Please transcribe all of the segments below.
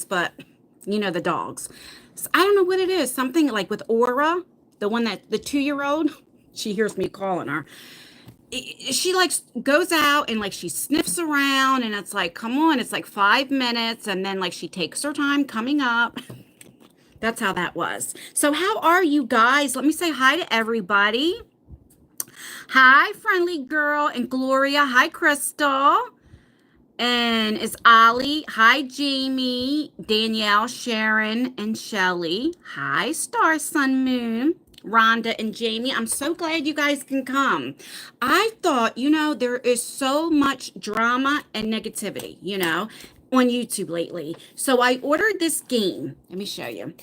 but you know, the dogs. So I don't know what it is. Something like with Aura, the one that the 2-year-old, she hears me calling her. She like goes out and like she sniffs around and it's like, come on, it's like 5 minutes. And then like she takes her time coming up. That's how that was. So how are you guys? Let me say hi to everybody. Hi, friendly girl and Gloria. Hi, Crystal. And it's Ollie. Hi, Jamie, Danielle, Sharon, and Shelly. Hi, Star Sun Moon, Rhonda, and Jamie. I'm so glad you guys can come. I thought, you know, there is so much drama and negativity, you know, on YouTube lately. So I ordered this game. Let me show you.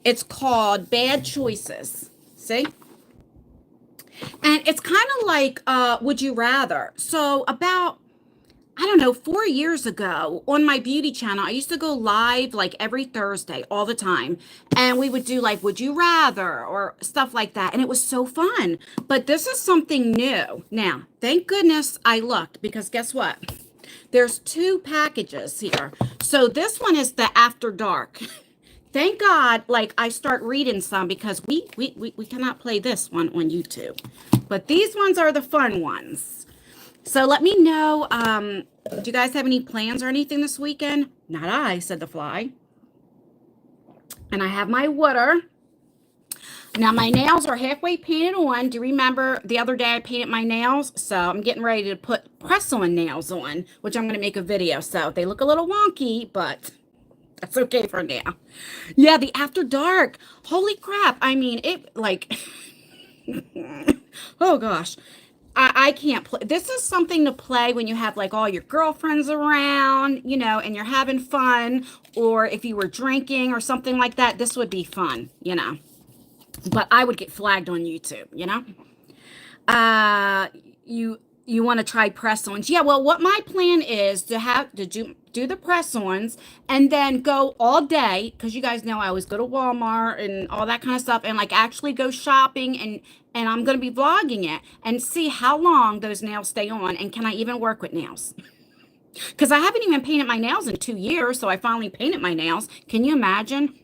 It's called Bad Choices. See? And it's kind of like Would You Rather. So about I don't know, 4 years ago on my beauty channel, I used to go live like every Thursday all the time. And we would do like, would you rather or stuff like that. And it was so fun. But this is something new. Now, thank goodness I looked because guess what? There's 2 packages here. So this one is the After Dark. Thank God, like I start reading some because we cannot play this one on YouTube. But these ones are the fun ones. So let me know, do you guys have any plans or anything this weekend? Not I, said the fly. And I have my water. Now my nails are halfway painted on. Do you remember the other day I painted my nails? So I'm getting ready to put press-on nails on, which I'm going to make a video. So they look a little wonky, but that's okay for now. Yeah, the After Dark. Holy crap. I mean, it like, oh gosh. I can't play. This is something to play when you have like all your girlfriends around, you know, and you're having fun. Or if you were drinking or something like that, this would be fun, you know. But I would get flagged on YouTube, you know. Uh, you want to try press-ons? Yeah. Well, what my plan is to have to do the press-ons and then go all day because you guys know I always go to Walmart and all that kind of stuff and like actually go shopping and I'm going to be vlogging it and see how long those nails stay on and can I even work with nails? Because I haven't even painted my nails in 2 years, so I finally painted my nails. Can you imagine?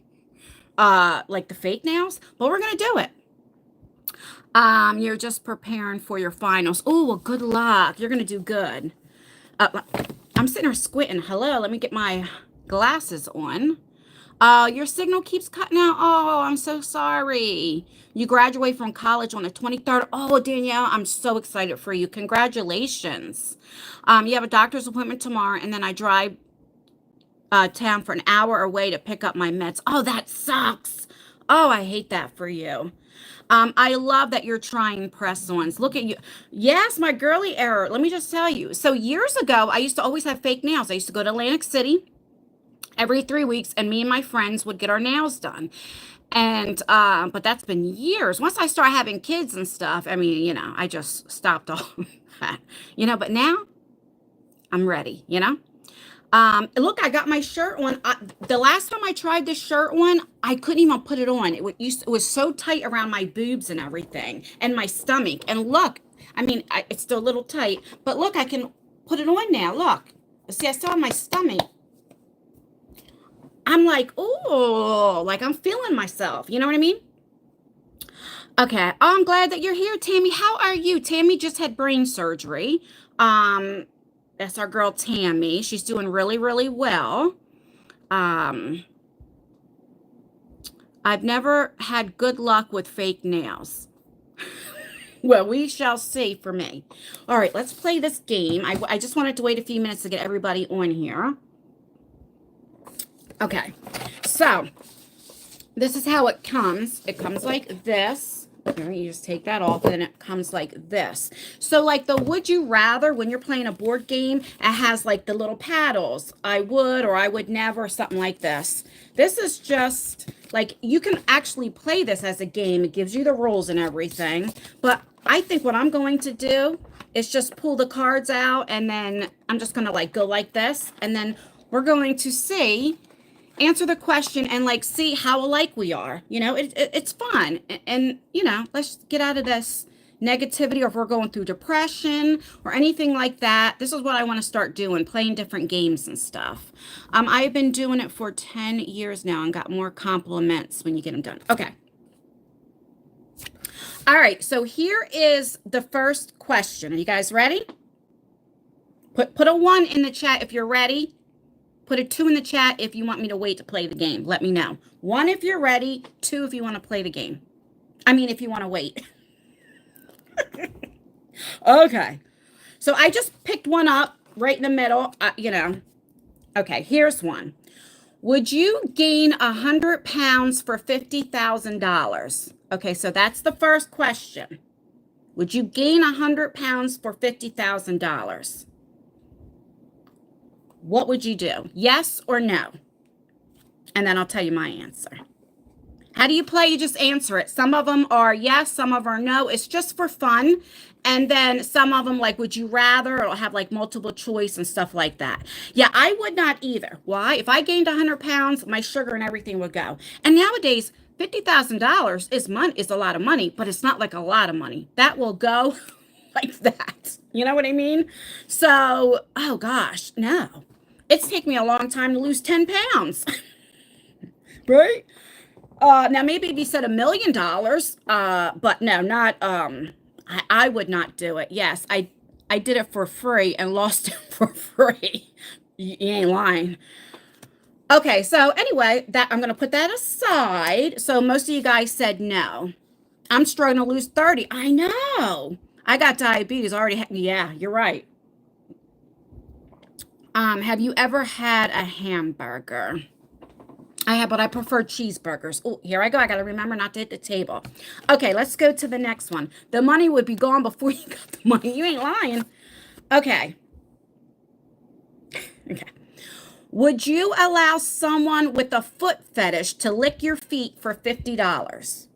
Like the fake nails? But we're going to do it. You're just preparing for your finals. Oh, well, good luck. You're going to do good. I'm sitting here squinting. Hello, let me get my glasses on. Your signal keeps cutting out. Oh, I'm so sorry. You graduate from college on the 23rd. Oh, Danielle, I'm so excited for you. Congratulations. You have a doctor's appointment tomorrow, and then I drive town for an hour away to pick up my meds. Oh, that sucks. Oh, I hate that for you. I love that you're trying press-ons. Look at you. Yes, my girly error. Let me just tell you. So years ago, I used to always have fake nails. I used to go to Atlantic City every 3 weeks, and me and my friends would get our nails done. And but that's been years. Once I started having kids and stuff, I mean, you know, I just stopped all that. You know, but now I'm ready, you know? Look, I got my shirt on. The last time I tried this shirt on, I couldn't even put it on. It was so tight around my boobs and everything and my stomach. And look, I mean, it's still a little tight, but look, I can put it on now. Look, see, I still have my stomach. I'm like, oh, like I'm feeling myself. You know what I mean? Okay. Oh, I'm glad that you're here, Tammy. How are you? Tammy just had brain surgery. Um, that's our girl Tammy. She's doing really, really well. Um, I've never had good luck with fake nails. Well, we shall see for me. All right, let's play this game. I just wanted to wait a few minutes to get everybody on here. Okay, so this is how it comes. It comes like this. You just take that off, and it comes like this. So like the would you rather, when you're playing a board game, it has like the little paddles. I would or I would never, something like this. This is just like, you can actually play this as a game. It gives you the rules and everything. But I think what I'm going to do is just pull the cards out, and then I'm just going to like go like this. And then we're going to see, answer the question and like see how alike we are. You know, it's fun. And you know, let's get out of this negativity, or if we're going through depression or anything like that, this is what I want to start doing, playing different games and stuff. I've been doing it for 10 years now and got more compliments when you get them done. Okay. All right, so here is the first question. Are you guys ready? Put a 1 in the chat if you're ready. Put a 2 in the chat if you want me to wait to play the game. Let me know. 1 if you're ready, 2 if you want to play the game. I mean, if you want to wait. Okay. So I just picked one up right in the middle, you know. Okay, here's one. Would you gain 100 pounds for $50,000? Okay, so that's the first question. Would you gain 100 pounds for $50,000? What would you do? Yes or no? And then I'll tell you my answer. How do you play? You just answer it. Some of them are yes, some of them are no. It's just for fun. And then some of them, like, would you rather? It'll have like multiple choice and stuff like that. Yeah, I would not either. Why? If I gained 100 pounds, my sugar and everything would go. And nowadays, $50,000 is a lot of money, but it's not like a lot of money. That will go like that. You know what I mean? So, oh gosh, no. It's taken me a long time to lose 10 pounds. Right? Now maybe if you said $1 million, but no, not, I would not do it. Yes, I did it for free and lost it for free. You ain't lying. Okay, so anyway, that I'm going to put that aside. So most of you guys said no. I'm struggling to lose 30. I know. I got diabetes already. Yeah, you're right. Have you ever had a hamburger? I have, but I prefer cheeseburgers. Oh, here I go. I got to remember not to hit the table. Okay, let's go to the next one. The money would be gone before you got the money. You ain't lying. Okay. Okay. Would you allow someone with a foot fetish to lick your feet for $50?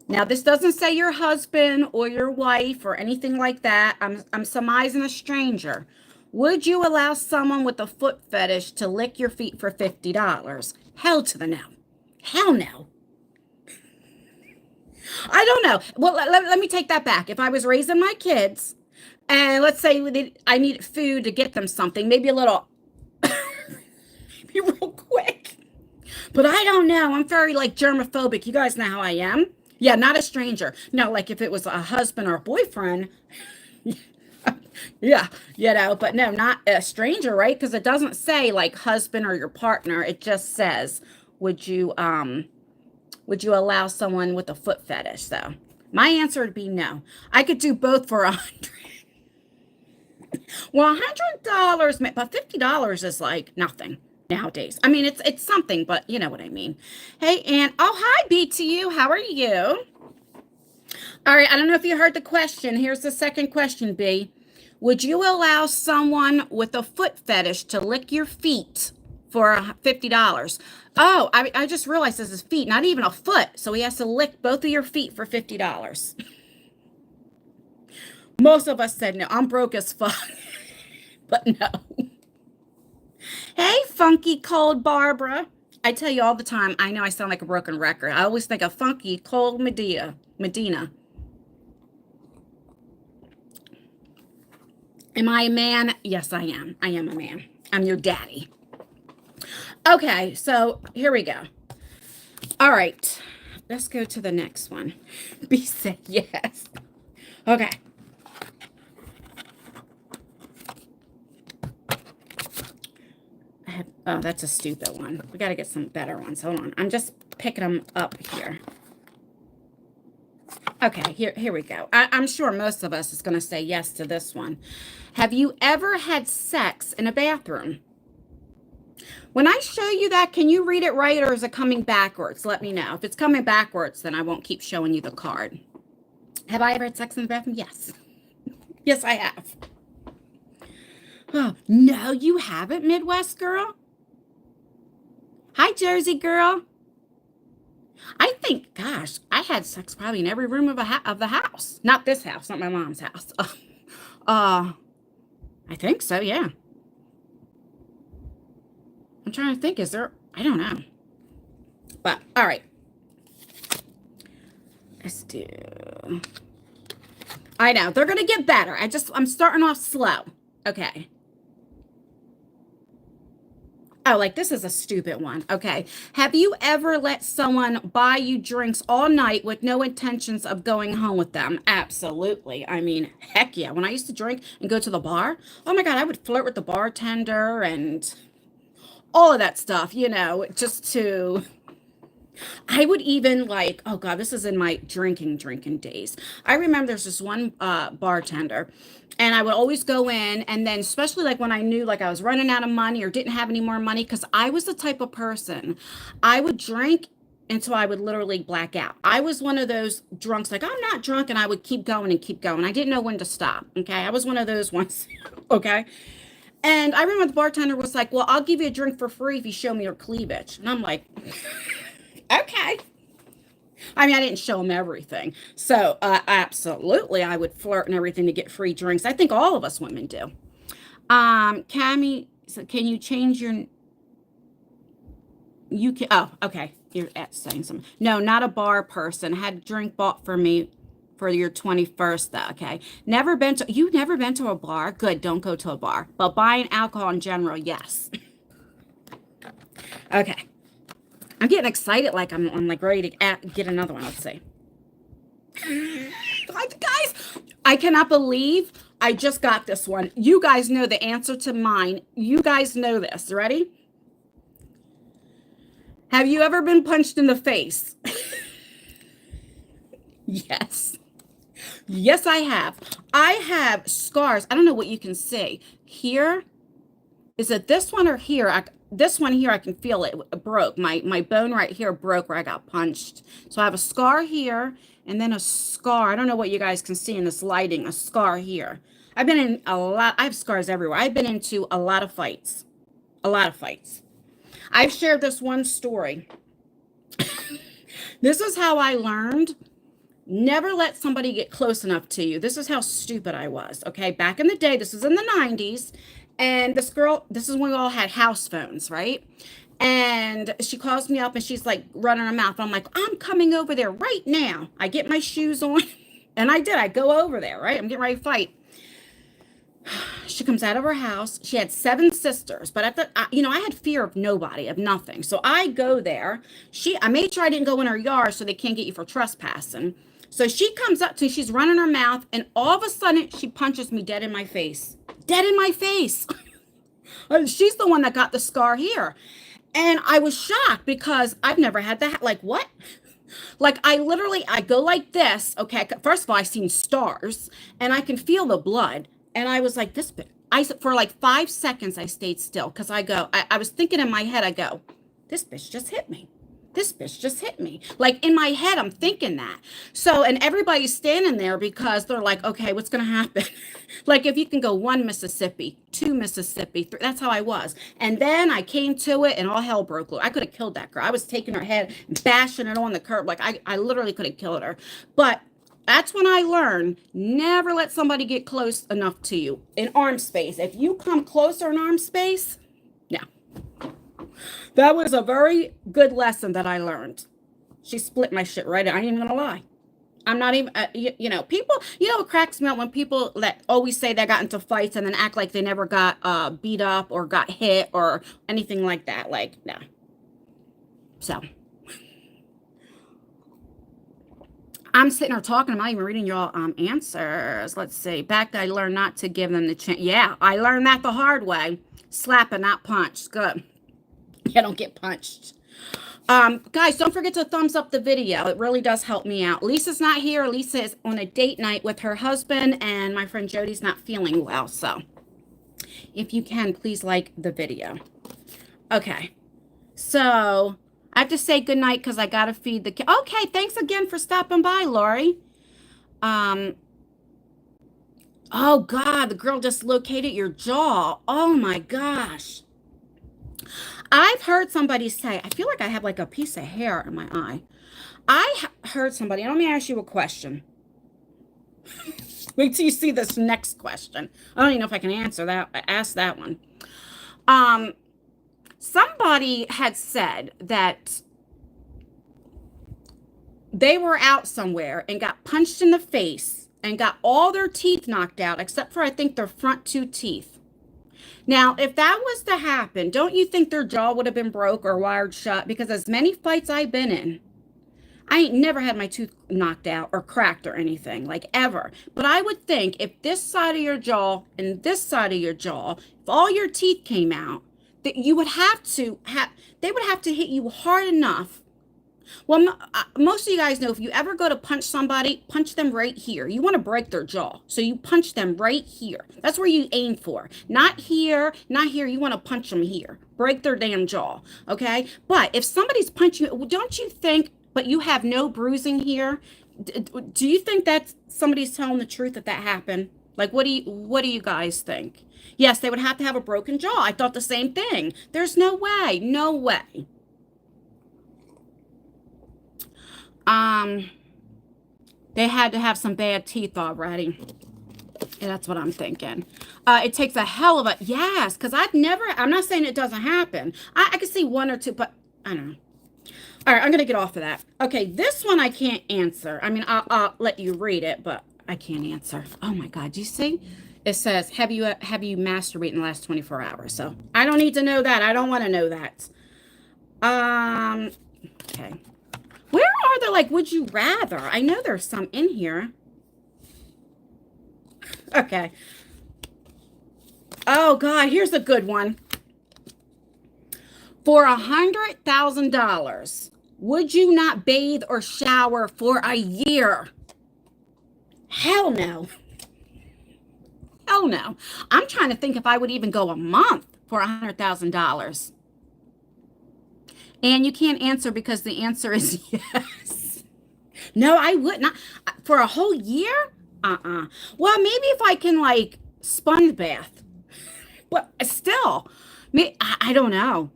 Now, this doesn't say your husband or your wife or anything like that. I'm surmising a stranger. Would you allow someone with a foot fetish to lick your feet for $50? Hell to the no. Hell no. I don't know. Well, let me take that back. If I was raising my kids and let's say I needed food to get them something, maybe a little, maybe real quick. But I don't know. I'm very like germophobic. You guys know how I am. Yeah, not a stranger. No, like if it was a husband or a boyfriend. Yeah, you know, but no, not a stranger, right? Because it doesn't say like husband or your partner. It just says, would you allow someone with a foot fetish? So my answer would be no. I could do both for 100. Well, $100, but $50 is like nothing nowadays. I mean, it's something, but you know what I mean. Hey, Ann. Oh, hi, B to you. How are you? All right, I don't know if you heard the question. Here's the second question, B. Would you allow someone with a foot fetish to lick your feet for $50? Oh, I just realized this is feet, not even a foot. So he has to lick both of your feet for $50. Most of us said no. I'm broke as fuck. But no. Hey, funky cold Barbara. I tell you all the time, I know I sound like a broken record. I always think of funky cold Medina. Am I a man? Yes, I am. I am a man. I'm your daddy. Okay, so here we go. All right, let's go to the next one. B said yes. Okay. Oh, that's a stupid one. We got to get some better ones. Hold on. I'm just picking them up here. Okay, here we go. I'm sure most of us is going to say yes to this one. Have you ever had sex in a bathroom? When I show you that, can you read it right or is it coming backwards? Let me know. If it's coming backwards, then I won't keep showing you the card. Have I ever had sex in the bathroom? Yes. Yes, I have. Oh, no, you haven't, Midwest girl? Hi, Jersey girl. I think, gosh, I had sex probably in every room of the house. Not this house, not my mom's house. I think so, yeah. I'm trying to think, is there, I don't know. But, all right. Let's do, I know. They're going to get better. I'm starting off slow. Okay. Oh, like this is a stupid one. Okay. Have you ever let someone buy you drinks all night with no intentions of going home with them? Absolutely. I mean, heck yeah. When I used to drink and go to the bar, oh my God, I would flirt with the bartender and all of that stuff, just to I would even like, oh God, this is in my drinking days. I remember there's this one bartender, and I would always go in, and then especially like when I knew like I was running out of money or didn't have any more money, because I was the type of person I would drink until I would literally black out. I was one of those drunks, like I'm not drunk, and I would keep going and keep going. I didn't know when to stop. Okay. I was one of those ones. Okay. And I remember the bartender was like, well, I'll give you a drink for free if you show me your cleavage. And I'm like, okay. I mean, I didn't show him everything. So, absolutely, I would flirt and everything to get free drinks. I think all of us women do. Cammie, so can you change your, you can, oh, okay. You're at saying something. No, not a bar person. Had a drink bought for me for your 21st, though. Okay. You've never been to a bar? Good. Don't go to a bar. But buying alcohol in general, yes. Okay. I'm getting excited, like I'm like ready to get another one. Let's see. Guys, I cannot believe I just got this one. You guys know the answer to mine. You guys know this. Ready? Have you ever been punched in the face? Yes. Yes, I have. I have scars. I don't know what you can see. Here, is it this one or here? This one here, I can feel it broke. My bone right here broke where I got punched. So I have a scar here and then a scar. I don't know what you guys can see in this lighting, a scar here. I've been in a lot. I have scars everywhere. I've been into a lot of fights. A lot of fights. I've shared this one story. This is how I learned. Never let somebody get close enough to you. This is how stupid I was. Okay. Back in the day, this was in the 90s. And this is when we all had house phones, right? And she calls me up and she's like running her mouth. I'm like, I'm coming over there right now. I get my shoes on. And I did. I go over there, right? I'm getting ready to fight. She comes out of her house. She had 7 sisters, but I had fear of nobody, of nothing. So I go there. I made sure I didn't go in her yard so they can't get you for trespassing. So she comes up to me, she's running her mouth, and all of a sudden she punches me dead in my face. Dead in my face. She's the one that got the scar here. And I was shocked because I've never had that. Like, what? Like, I go like this. Okay. First of all, I seen stars and I can feel the blood. And I was like, for like 5 seconds, I stayed still because I was thinking in my head, I go, this bitch just hit me. This bitch just hit me. Like in my head, I'm thinking that. So, and everybody's standing there because they're like, okay, what's going to happen? Like if you can go 1 Mississippi, 2 Mississippi, 3, that's how I was. And then I came to it and all hell broke loose. I could have killed that girl. I was taking her head, bashing it on the curb. Like I literally could have killed her. But that's when I learned never let somebody get close enough to you in arm space. If you come closer in arm space, no. That was a very good lesson that I learned. She split my shit right. I ain't even gonna lie. I'm not even, people, what cracks me up when people that always say they got into fights and then act like they never got beat up or got hit or anything like that. Like, no. So, I'm sitting there talking. I'm not even reading y'all answers. Let's see. Back I learned not to give them the chance. Yeah, I learned that the hard way. Slap and not punch. Good. I don't get punched. Guys, don't forget to thumbs up the video. It really does help me out. Lisa's not here. Lisa is on a date night with her husband, and my friend Jody's not feeling well. So if you can, please like the video. Okay. So I have to say goodnight because I got to feed the kid. Okay. Thanks again for stopping by, Lori. Oh, God. The girl just located your jaw. Oh, my gosh. I've heard somebody say, I feel like I have like a piece of hair in my eye. I heard somebody, let me ask you a question. Wait till you see this next question. I don't even know if I can ask that one. Somebody had said that they were out somewhere and got punched in the face and got all their teeth knocked out, except for I think their front two teeth. Now, if that was to happen, don't you think their jaw would have been broke or wired shut? Because as many fights I've been in, I ain't never had my tooth knocked out or cracked or anything, like ever. But I would think if this side of your jaw and this side of your jaw, if all your teeth came out, that you would have to have, they would have to hit you hard enough. Well, most of you guys know if you ever go to punch somebody, punch them right here. You want to break their jaw. So you punch them right here. That's where you aim for. Not here, not here. You want to punch them here. Break their damn jaw. Okay? But if somebody's punching you, don't you think, but you have no bruising here? Do you think that somebody's telling the truth that happened? Like, what do you guys think? Yes, they would have to have a broken jaw. I thought the same thing. There's no way. No way. They had to have some bad teeth already. Yeah, that's what I'm thinking. It takes a hell of a, yes, because I'm not saying it doesn't happen. I can see one or two, but I don't know. All right, I'm going to get off of that. Okay, this one I can't answer. I mean, I'll let you read it, but I can't answer. Oh my God, do you see? It says, have you masturbated in the last 24 hours? So I don't need to know that. I don't want to know that. Okay. Where are the, like, would you rather? I know there's some in here. Okay. Oh, God, here's a good one. For $100,000, would you not bathe or shower for a year? Hell no. Hell no. I'm trying to think if I would even go a month for $100,000. And you can't answer because the answer is yes. No, I would not. For a whole year? Well, maybe if I can, like, sponge bath. But still, I don't know.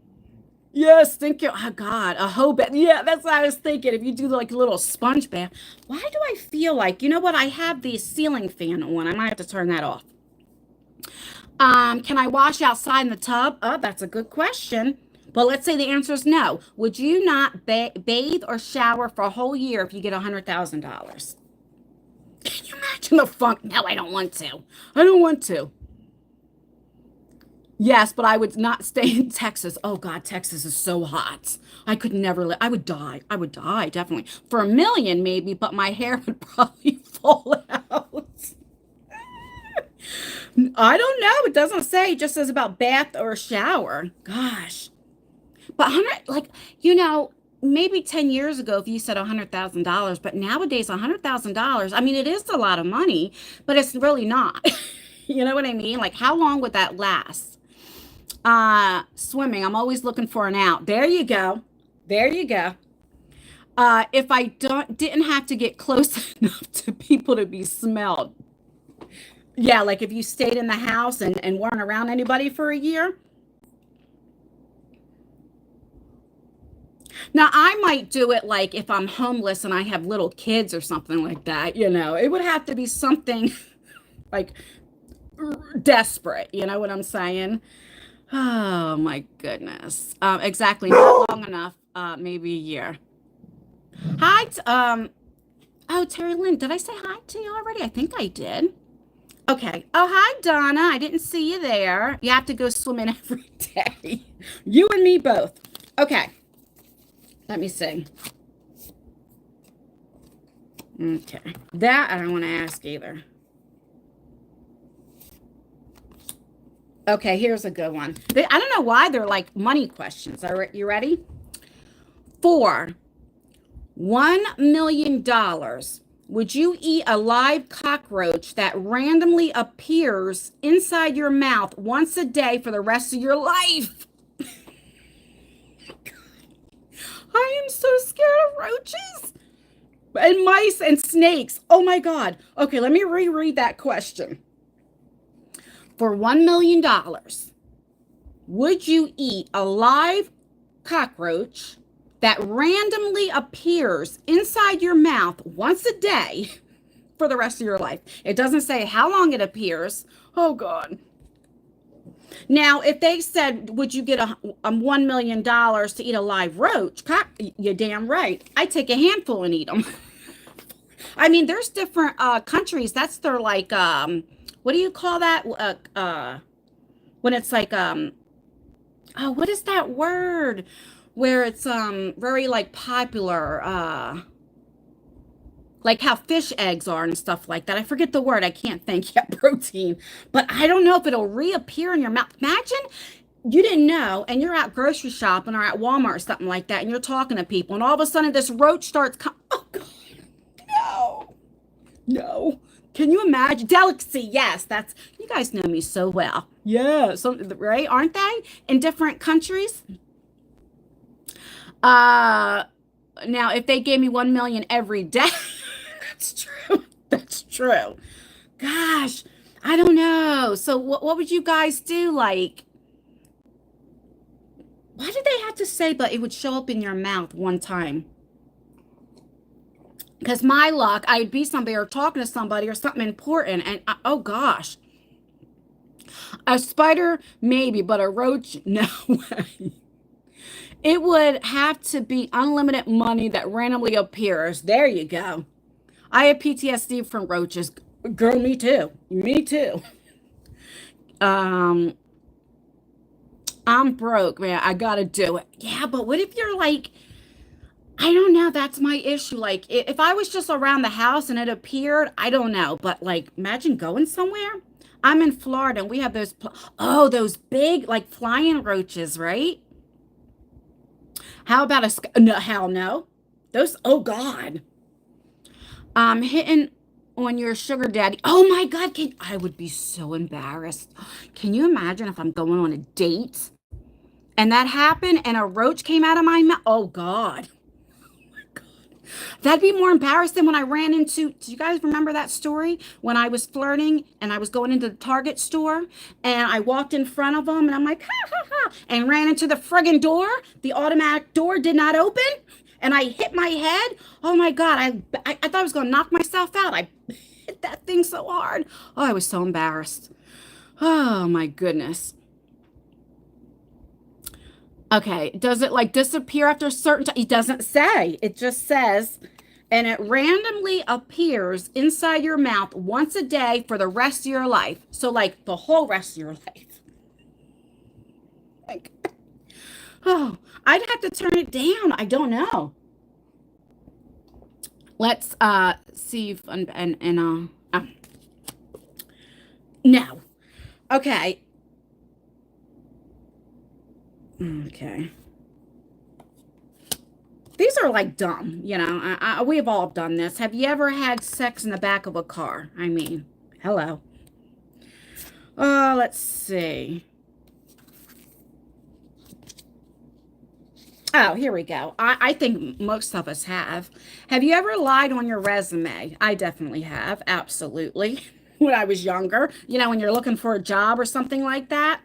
Yes, thank you. Oh, God, a whole bath. Yeah, that's what I was thinking. If you do, like, a little sponge bath. Why do I feel like, you know what? I have the ceiling fan on. I might have to turn that off. Can I wash outside in the tub? Oh, that's a good question. But let's say the answer is no. Would you not bathe or shower for a whole year if you get $100,000? Can you imagine the funk? No, I don't want to. I don't want to. Yes, but I would not stay in Texas. Oh, God, Texas is so hot. I could never live. I would die. I would die, definitely. For $1 million, maybe, but my hair would probably fall out. I don't know. It doesn't say. It just says about bath or shower. Gosh. But like, you know, maybe 10 years ago, if you said $100,000, but nowadays $100,000, I mean, it is a lot of money, but it's really not. You know what I mean? Like, how long would that last? Swimming. I'm always looking for an out. There you go. There you go. If I didn't have to get close enough to people to be smelled. Yeah, like if you stayed in the house and weren't around anybody for a year. Now, I might do it like if I'm homeless and I have little kids or something like that, you know. It would have to be something like desperate, you know what I'm saying? Oh, my goodness. Exactly, not long enough, maybe a year. Hi, oh, Terry Lynn, did I say hi to you already? I think I did. Okay. Oh, hi, Donna. I didn't see you there. You have to go swimming every day. You and me both. Okay. Let me see. Okay. That I don't want to ask either. Okay, here's a good one. I don't know why they're like money questions. Are you ready? For $1 million, would you eat a live cockroach that randomly appears inside your mouth once a day for the rest of your life? I am so scared of roaches and mice and snakes. Oh my God. Okay, let me reread that question. For $1 million, would you eat a live cockroach that randomly appears inside your mouth once a day for the rest of your life? It doesn't say how long it appears. Oh, God. Now, if they said, would you get a $1 million to eat a live roach? You're damn right. I take a handful and eat them. I mean, there's different countries. That's their like what do you call that? When it's like oh, what is that word? Where it's very like popular like how fish eggs are and stuff like that. I forget the word. I can't think yet. Protein. But I don't know if it'll reappear in your mouth. Imagine you didn't know and you're out grocery shopping or at Walmart or something like that and you're talking to people and all of a sudden this roach starts coming. Oh God, no. No. Can you imagine? Delicacy, yes. That's you guys know me so well. Yeah, so right, aren't they? In different countries? Uh Now if they gave me 1 million every day, that's true. That's true. Gosh, I don't know. So what would you guys do? Like, why did they have to say but it would show up in your mouth one time? Because my luck, I'd be somebody or talking to somebody or something important, and oh gosh, a spider maybe, but a roach, no way. It would have to be unlimited money that randomly appears. There you go. I have PTSD from roaches. Girl, me too. Me too. Um, I'm broke, man. I gotta do it. Yeah, but what if you're like, I don't know. That's my issue. Like, if I was just around the house and it appeared, I don't know. But like, imagine going somewhere. I'm in Florida and we have those, oh, those big, like flying roaches, right? How about no, hell no. Those, oh God. Hitting on your sugar daddy. Oh my God, I would be so embarrassed. Can you imagine if I'm going on a date and that happened and a roach came out of my mouth? Oh God. That'd be more embarrassing when I ran into. Do you guys remember that story when I was flirting and I was going into the Target store and I walked in front of them and I'm like, ha ha ha, and ran into the friggin' door. The automatic door did not open and I hit my head. Oh my God, I thought I was going to knock myself out. I hit that thing so hard. Oh, I was so embarrassed. Oh my goodness. Okay, does it like disappear after a certain time? It doesn't say. It just says, and it randomly appears inside your mouth once a day for the rest of your life. So like the whole rest of your life. Like, oh, I'd have to turn it down. I don't know. Let's see if, no. Okay. Okay. These are like dumb, you know. We've all done this. Have you ever had sex in the back of a car? I mean, hello. Let's see. Oh, here we go. I think most of us have. Have you ever lied on your resume? I definitely have. Absolutely. When I was younger, you know, when you're looking for a job or something like that.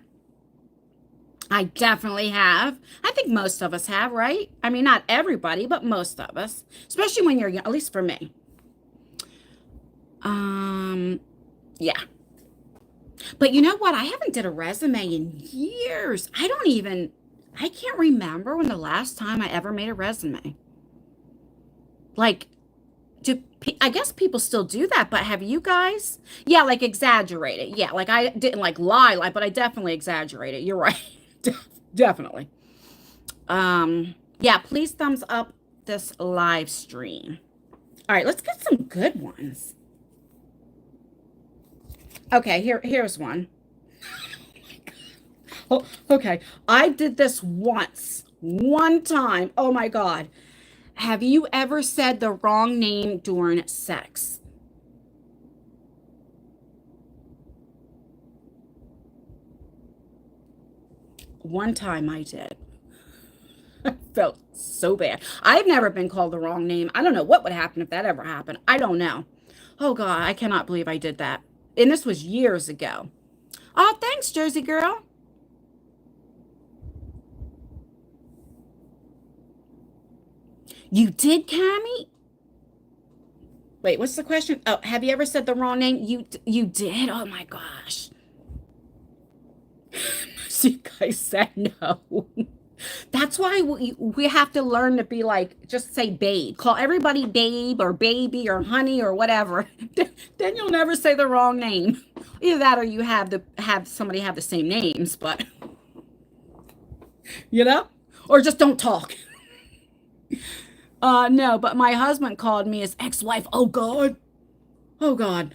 I definitely have. I think most of us have, right? I mean, not everybody, but most of us, especially when you're young, at least for me. Um, yeah. But you know what? I haven't did a resume in years. I can't remember when the last time I ever made a resume. Like, I guess people still do that, but have you guys? Yeah, like exaggerate it. Yeah, like I didn't like lie, but I definitely exaggerated. You're right. Definitely. Yeah, please thumbs up this live stream. All right, let's get some good ones. Okay, here's one. Oh, okay. I did this once. One time. Oh my God. Have you ever said the wrong name during sex? One time I did. I felt so bad. I've never been called the wrong name. I don't know what would happen if that ever happened. I don't know. Oh God, I cannot believe I did that. And this was years ago. Oh, thanks, Jersey girl. You did, Cammy? Wait, what's the question? Oh, have you ever said the wrong name? You did? Oh my gosh. So you guys said no. That's why we have to learn to be like, just say babe. Call everybody babe or baby or honey or whatever. Then you'll never say the wrong name. Either that or you have somebody have the same names, but you know? Or just don't talk. No, but my husband called me his ex-wife. Oh God. Oh God.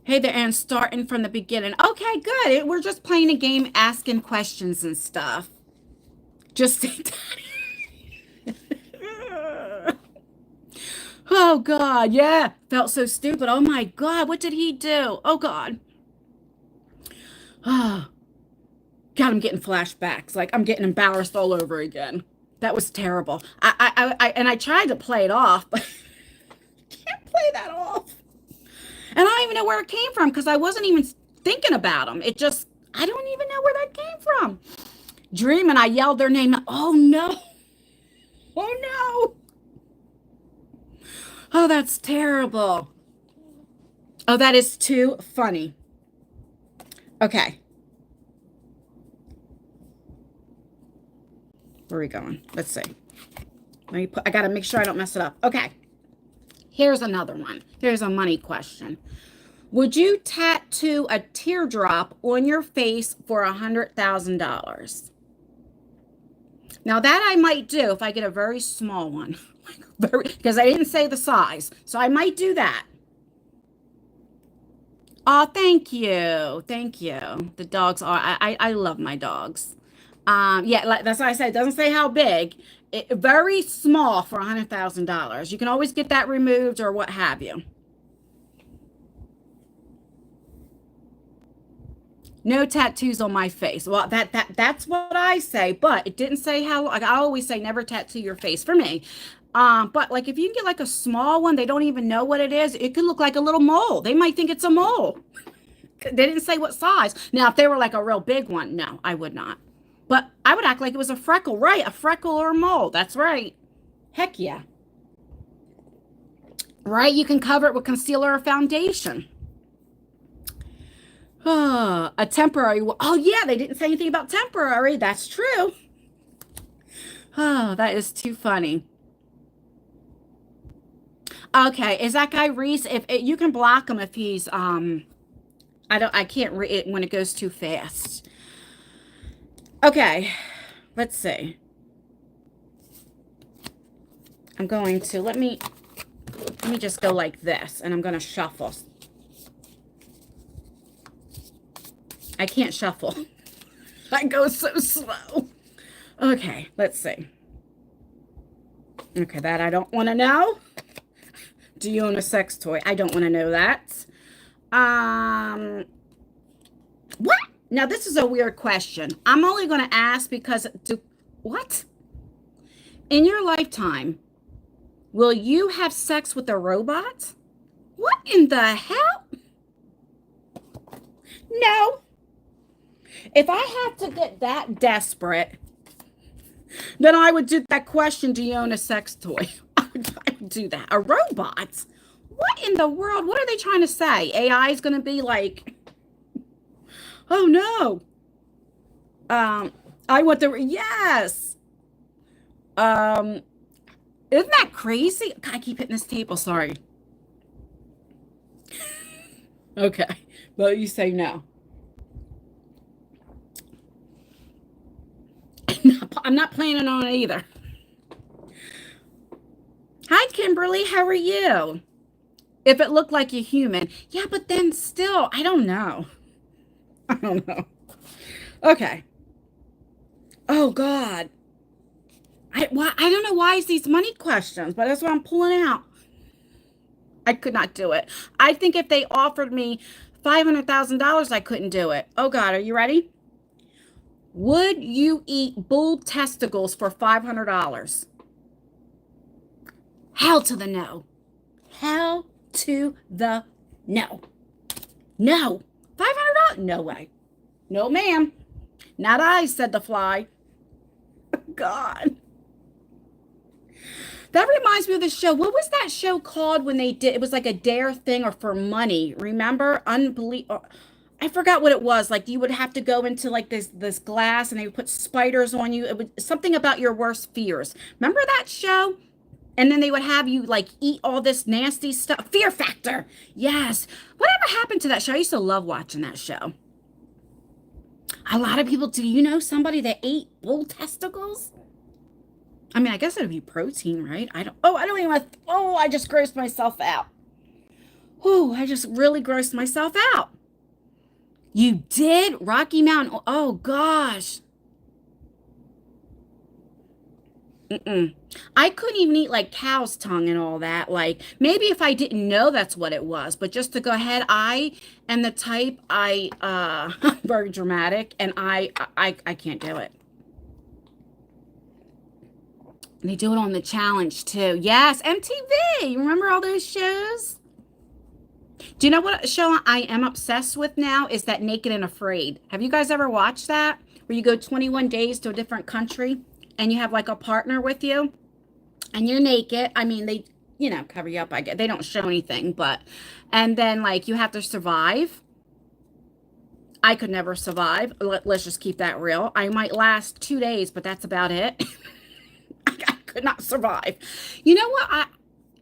Hey there, Ann, starting from the beginning. Okay, good. We're just playing a game, asking questions and stuff. Just say daddy. Oh God, yeah. Felt so stupid. Oh my God, what did he do? Oh God. Oh God, I'm getting flashbacks. Like I'm getting embarrassed all over again. That was terrible. And I tried to play it off, but I can't play that off. And I don't even know where it came from because I wasn't even thinking about him. It just, I don't even know where that came from. Dreaming, I yelled their name. Oh no. Oh no. Oh, that's terrible. Oh, that is too funny. Okay. Where are we going? Let's see. I got to make sure I don't mess it up. Okay. Here's another one. Here's a money question. Would you tattoo a teardrop on your face for $100,000? Now that I might do if I get a very small one, because I didn't say the size. So I might do that. Oh, thank you. Thank you. The dogs are, I love my dogs. Yeah, like, that's why I said, it doesn't say how big. Very small for $100,000. You can always get that removed or what have you. No tattoos on my face. Well, that's what I say, but it didn't say how. Like I always say, never tattoo your face for me. But like if you can get like a small one, they don't even know what it is. It could look like a little mole. They might think it's a mole. They didn't say what size. Now, if they were like a real big one, no, I would not. But I would act like it was a freckle, right? A freckle or a mole. That's right. Heck yeah. Right? You can cover it with concealer or foundation. A temporary. Oh, yeah, they didn't say anything about temporary. That's true. Oh, that is too funny. Okay, is that guy Reese? If you can block him if he's I can't read it when it goes too fast. Okay, let's see. I'm going to let me just go like this, and I'm going to shuffle. I can't shuffle. I go so slow. Okay, let's see. Okay, that I don't want to know. Do you own a sex toy? I don't want to know that. What? Now, this is a weird question. I'm only going to ask because, what? In your lifetime, will you have sex with a robot? What in the hell? No. If I had to get that desperate, then I would do that question, do you own a sex toy? I would do that. A robot? What in the world? What are they trying to say? AI is going to be like, oh no. I want the, yes. Isn't that crazy? God, I keep hitting this table, sorry. Okay, well, you say no. I'm not planning on it either. Hi, Kimberly. How are you? If it looked like a human. Yeah, but then still, I don't know. I don't know. Okay. Oh, God. I don't know why it's these money questions, but that's what I'm pulling out. I could not do it. I think if they offered me $500,000, I couldn't do it. Oh, God. Are you ready? Would you eat bull testicles for $500? Hell to the no. Hell to the no. No. $500? No way. No, ma'am. Not I, said the fly. God. That reminds me of the show. What was that show called when they did? It was like a dare thing or for money. Remember? I forgot what it was. Like you would have to go into like this glass and they would put spiders on you. It was something about your worst fears. Remember that show? And then they would have you like eat all this nasty stuff. Fear Factor. Yes. Whatever happened to that show? I used to love watching that show. A lot of people, do you know somebody that ate bull testicles? I mean, I guess it'd be protein, right? I don't even, I just grossed myself out. Oh, I just really grossed myself out. You did? Rocky Mountain. Oh, gosh. Mm-mm. I couldn't even eat like cow's tongue and all that. Like maybe if I didn't know that's what it was, but just to go ahead, I am the type very dramatic and I can't do it. And they do it on the challenge too. Yes, MTV. Remember all those shows? Do you know what show I am obsessed with now is that Naked and Afraid. Have you guys ever watched that? Where you go 21 days to a different country and you have like a partner with you and you're naked. I mean, they, cover you up. I get they don't show anything, but and then like you have to survive. I could never survive. Let's just keep that real. I might last 2 days, but that's about it. I could not survive. You know what?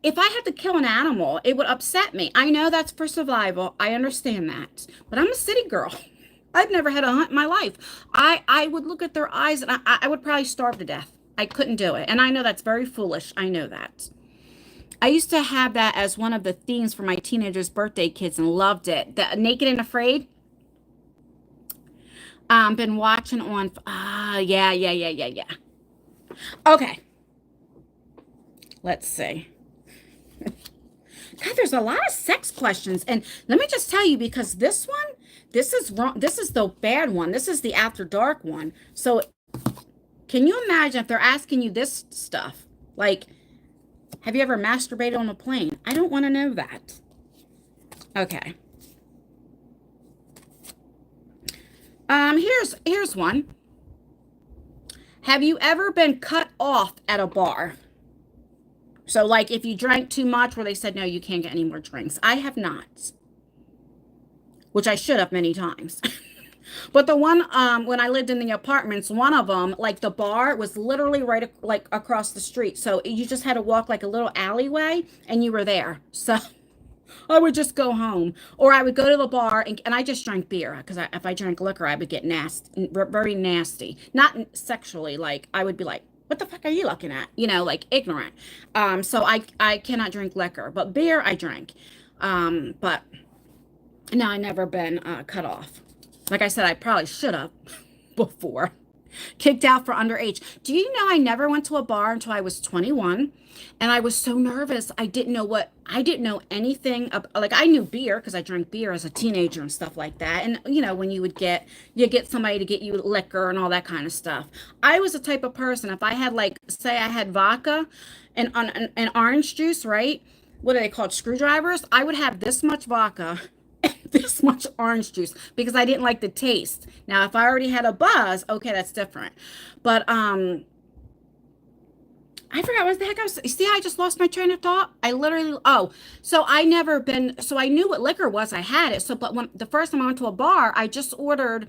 If I had to kill an animal, it would upset me. I know that's for survival. I understand that. But I'm a city girl. I've never had a hunt in my life. I would look at their eyes and I would probably starve to death. I couldn't do it. And I know that's very foolish. I know that. I used to have that as one of the themes for my teenagers' birthday kids and loved it. The Naked and Afraid. Been watching on. Yeah. Okay. Let's see. God, there's a lot of sex questions. And let me just tell you, because this is wrong. This is the bad one. This is the after dark one. So can you imagine if they're asking you this stuff? Like, have you ever masturbated on a plane? I don't want to know that. Okay. Here's one. Have you ever been cut off at a bar? So, like, if you drank too much, where they said, no, you can't get any more drinks. I have not, which I should have many times. But the one, when I lived in the apartments, one of them, like the bar was literally right, like across the street. So you just had to walk like a little alleyway and you were there. So I would just go home or I would go to the bar and I just drank beer because if I drank liquor, I would get nasty, very nasty, not sexually. Like I would be like, what the fuck are you looking at? Like ignorant. So I cannot drink liquor, but beer I drank. But no, I never been cut off. Like I said, I probably should have before. Kicked out for underage. Do you know I never went to a bar until I was 21? And I was so nervous. I didn't know anything. Like I knew beer because I drank beer as a teenager and stuff like that. And when you get somebody to get you liquor and all that kind of stuff. I was the type of person, if I had like, say I had vodka and orange juice, right? What are they called? Screwdrivers. I would have this much vodka this much orange juice because I didn't like the taste. Now, if I already had a buzz, okay, that's different. But I forgot what the heck I was. See, I just lost my train of thought. I literally. Oh, so I never been. So I knew what liquor was. I had it. So, but when the first time I went to a bar, I just ordered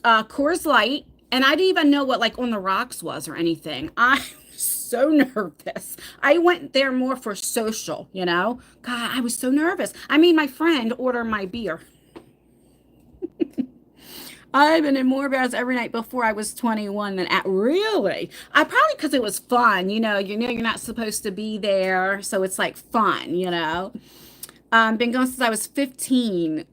Coors Light, and I didn't even know what like on the rocks was or anything. I so nervous. I went there more for social, God, I was so nervous. I made my friend order my beer. I've been in more bars every night before I was 21 than at really. I probably because it was fun, you're not supposed to be there, so it's like fun. Been going since I was 15.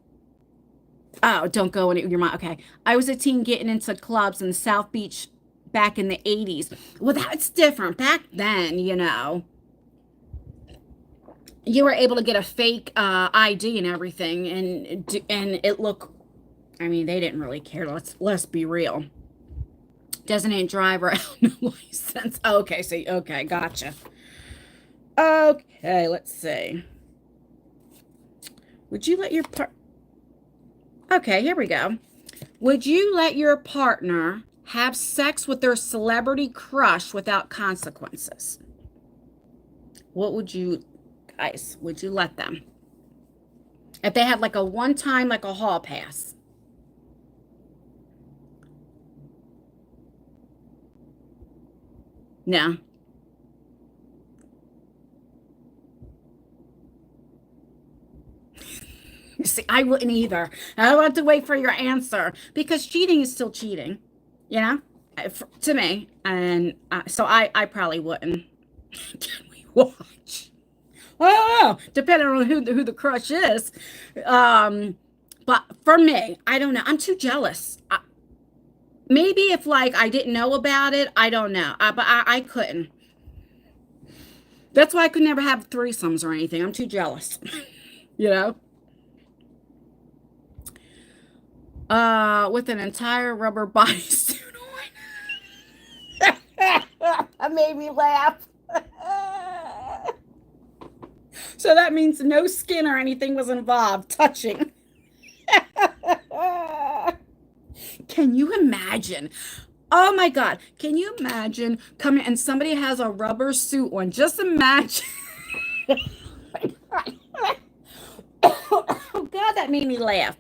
Oh, don't go in your mind. Okay. I was a teen getting into clubs in South Beach back in the 80s. Well, that's different. Back then, you were able to get a fake ID and everything, and it looked. I mean, they didn't really care. Let's be real. Doesn't drive or no license. Okay, okay, gotcha. Okay, let's see. Would you let your Okay, here we go. Would you let your partner have sex with their celebrity crush without consequences? What would you guys, would you let them? If they had like a one time, like a hall pass. No. See, I wouldn't either. I want to wait for your answer because cheating is still cheating, you know, to me. And so I probably wouldn't. Can we watch? Oh, depending on who the crush is. Um, but for me, I don't know. I'm too jealous. Maybe if like I didn't know about it, I don't know. But I couldn't. That's why I could never have threesomes or anything. I'm too jealous. You know? With an entire rubber bodysuit on. That made me laugh. So that means no skin or anything was involved touching. Can you imagine? Oh my God. Can you imagine coming and somebody has a rubber suit on? Just imagine. Oh God, that made me laugh.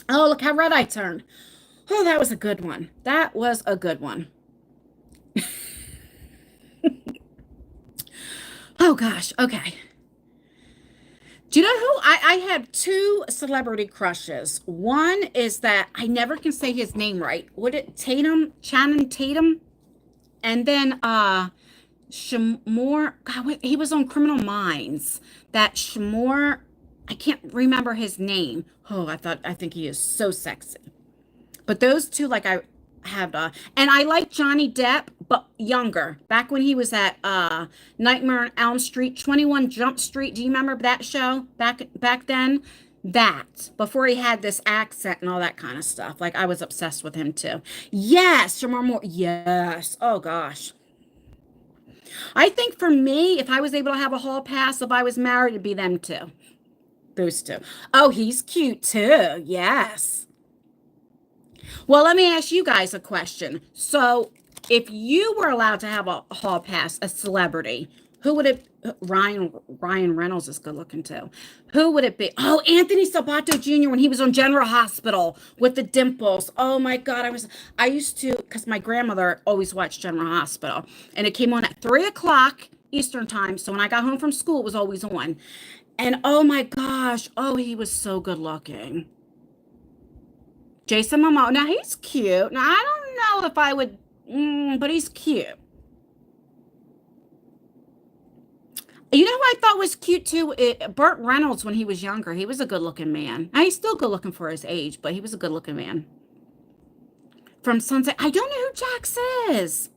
Oh, look how red I turned. Oh, that was a good one. That was a good one. Oh gosh. Okay. Do you know who I have two celebrity crushes? One is that I never can say his name right. Would it Tatum, Channing Tatum? And then Shamor, God, he was on Criminal Minds. That Shamor, I can't remember his name. Oh, I think he is so sexy. But those two, like I have, and I like Johnny Depp, but younger. Back when he was at Nightmare on Elm Street, 21 Jump Street. Do you remember that show back then? That before he had this accent and all that kind of stuff. Like I was obsessed with him too. Yes, Shamar Moore. Yes. Oh gosh. I think for me, if I was able to have a hall pass, if I was married, it'd be them two. Those two. Oh, he's cute too. Yes. Well, let me ask you guys a question. So, if you were allowed to have a hall pass, a celebrity, who would it? Ryan Reynolds is good looking too. Who would it be? Oh, Anthony Sabato Jr. when he was on General Hospital with the dimples. Oh my God, I used to because my grandmother always watched General Hospital, and it came on at 3 o'clock Eastern time. So when I got home from school, it was always on. And oh my gosh, oh he was so good looking. Jason Momoa. Now he's cute. Now I don't know if I would, but he's cute. You know who I thought was cute too? Burt Reynolds when he was younger. He was a good looking man. Now, he's still good looking for his age, but he was a good looking man. From Sunset. I don't know who Jax is.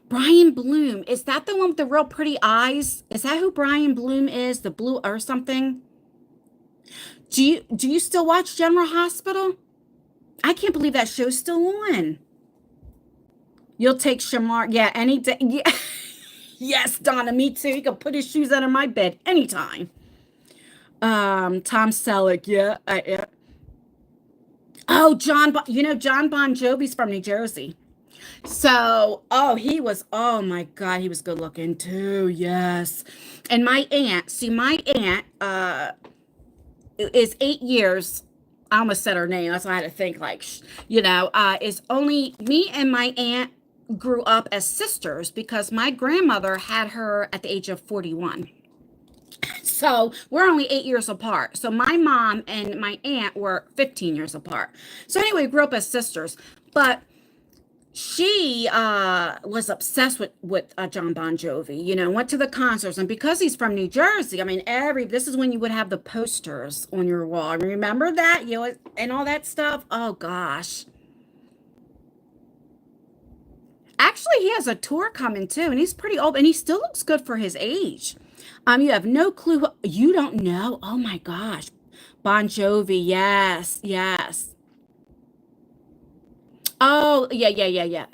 Brian Bloom. Is that the one with the real pretty eyes? Is that who Brian Bloom is? The blue or something? Do you still watch General Hospital? I can't believe that show's still on. You'll take Shamar. Yeah, any day. Yeah. Yes, Donna, me too. He can put his shoes under my bed anytime. Tom Selleck. Yeah. Yeah. Oh, John Bon Jovi's from New Jersey. So, oh my God, he was good looking too. Yes. And my aunt, is 8 years. I almost said her name. That's why I had to think like, is only me and my aunt grew up as sisters because my grandmother had her at the age of 41. So we're only 8 years apart. So my mom and my aunt were 15 years apart. So anyway, we grew up as sisters. But she was obsessed with John Bon Jovi, went to the concerts. And because he's from New Jersey, I mean, this is when you would have the posters on your wall. Remember that? And all that stuff? Oh, gosh. Actually, he has a tour coming too, and he's pretty old, and he still looks good for his age. You have no clue. You don't know? Oh my gosh. Bon Jovi, yes, yes. Oh, yeah, yeah, yeah, yeah.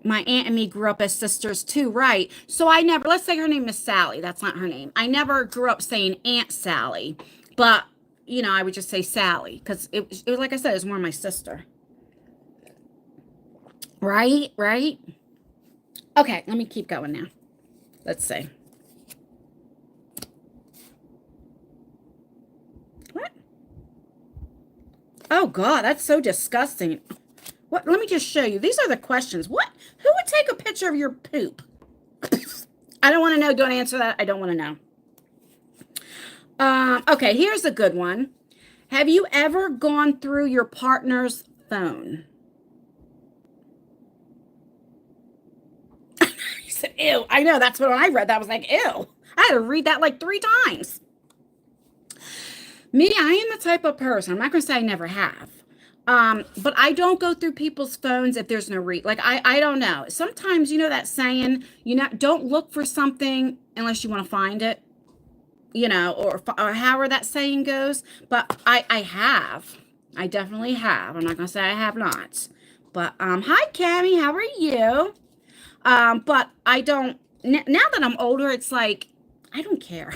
My aunt and me grew up as sisters too, right? So let's say her name is Sally. That's not her name. I never grew up saying Aunt Sally, but I would just say Sally because it was like I said, it was more my sister. Right, right. Okay, let me keep going now. Let's see. What? Oh God, that's so disgusting. What? Let me just show you. These are the questions. What? Who would take a picture of your poop? I don't want to know. Don't answer that. I don't want to know. Okay, here's a good one. Have you ever gone through your partner's phone? He said, ew. I know. That's what I read. That was like, ew. I had to read that like 3 times. Me, I am the type of person. I'm not going to say I never have. But I don't go through people's phones if there's no like I don't know. Sometimes you know that saying, don't look for something unless you want to find it, or however that saying goes. But I have. I definitely have. I'm not gonna say I have not. But hi Cammie, how are you? But I don't now that I'm older, it's like I don't care.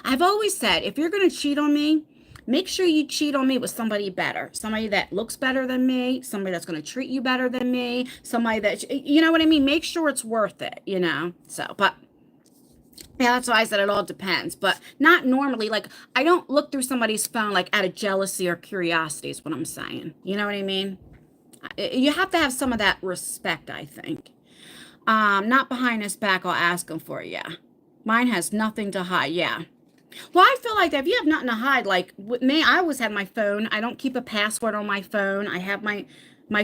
I've always said if you're gonna cheat on me, make sure you cheat on me with somebody better, somebody that looks better than me, somebody that's going to treat you better than me, somebody that, you know what I mean? Make sure it's worth it, So, but yeah, that's why I said it all depends, but not normally. Like, I don't look through somebody's phone like out of jealousy or curiosity is what I'm saying. You know what I mean? You have to have some of that respect, I think. Not behind his back, I'll ask him for it. Yeah. Mine has nothing to hide. Yeah. Well, I feel like that if you have nothing to hide, like with me, I always have my phone. I don't keep a password on my phone. I have my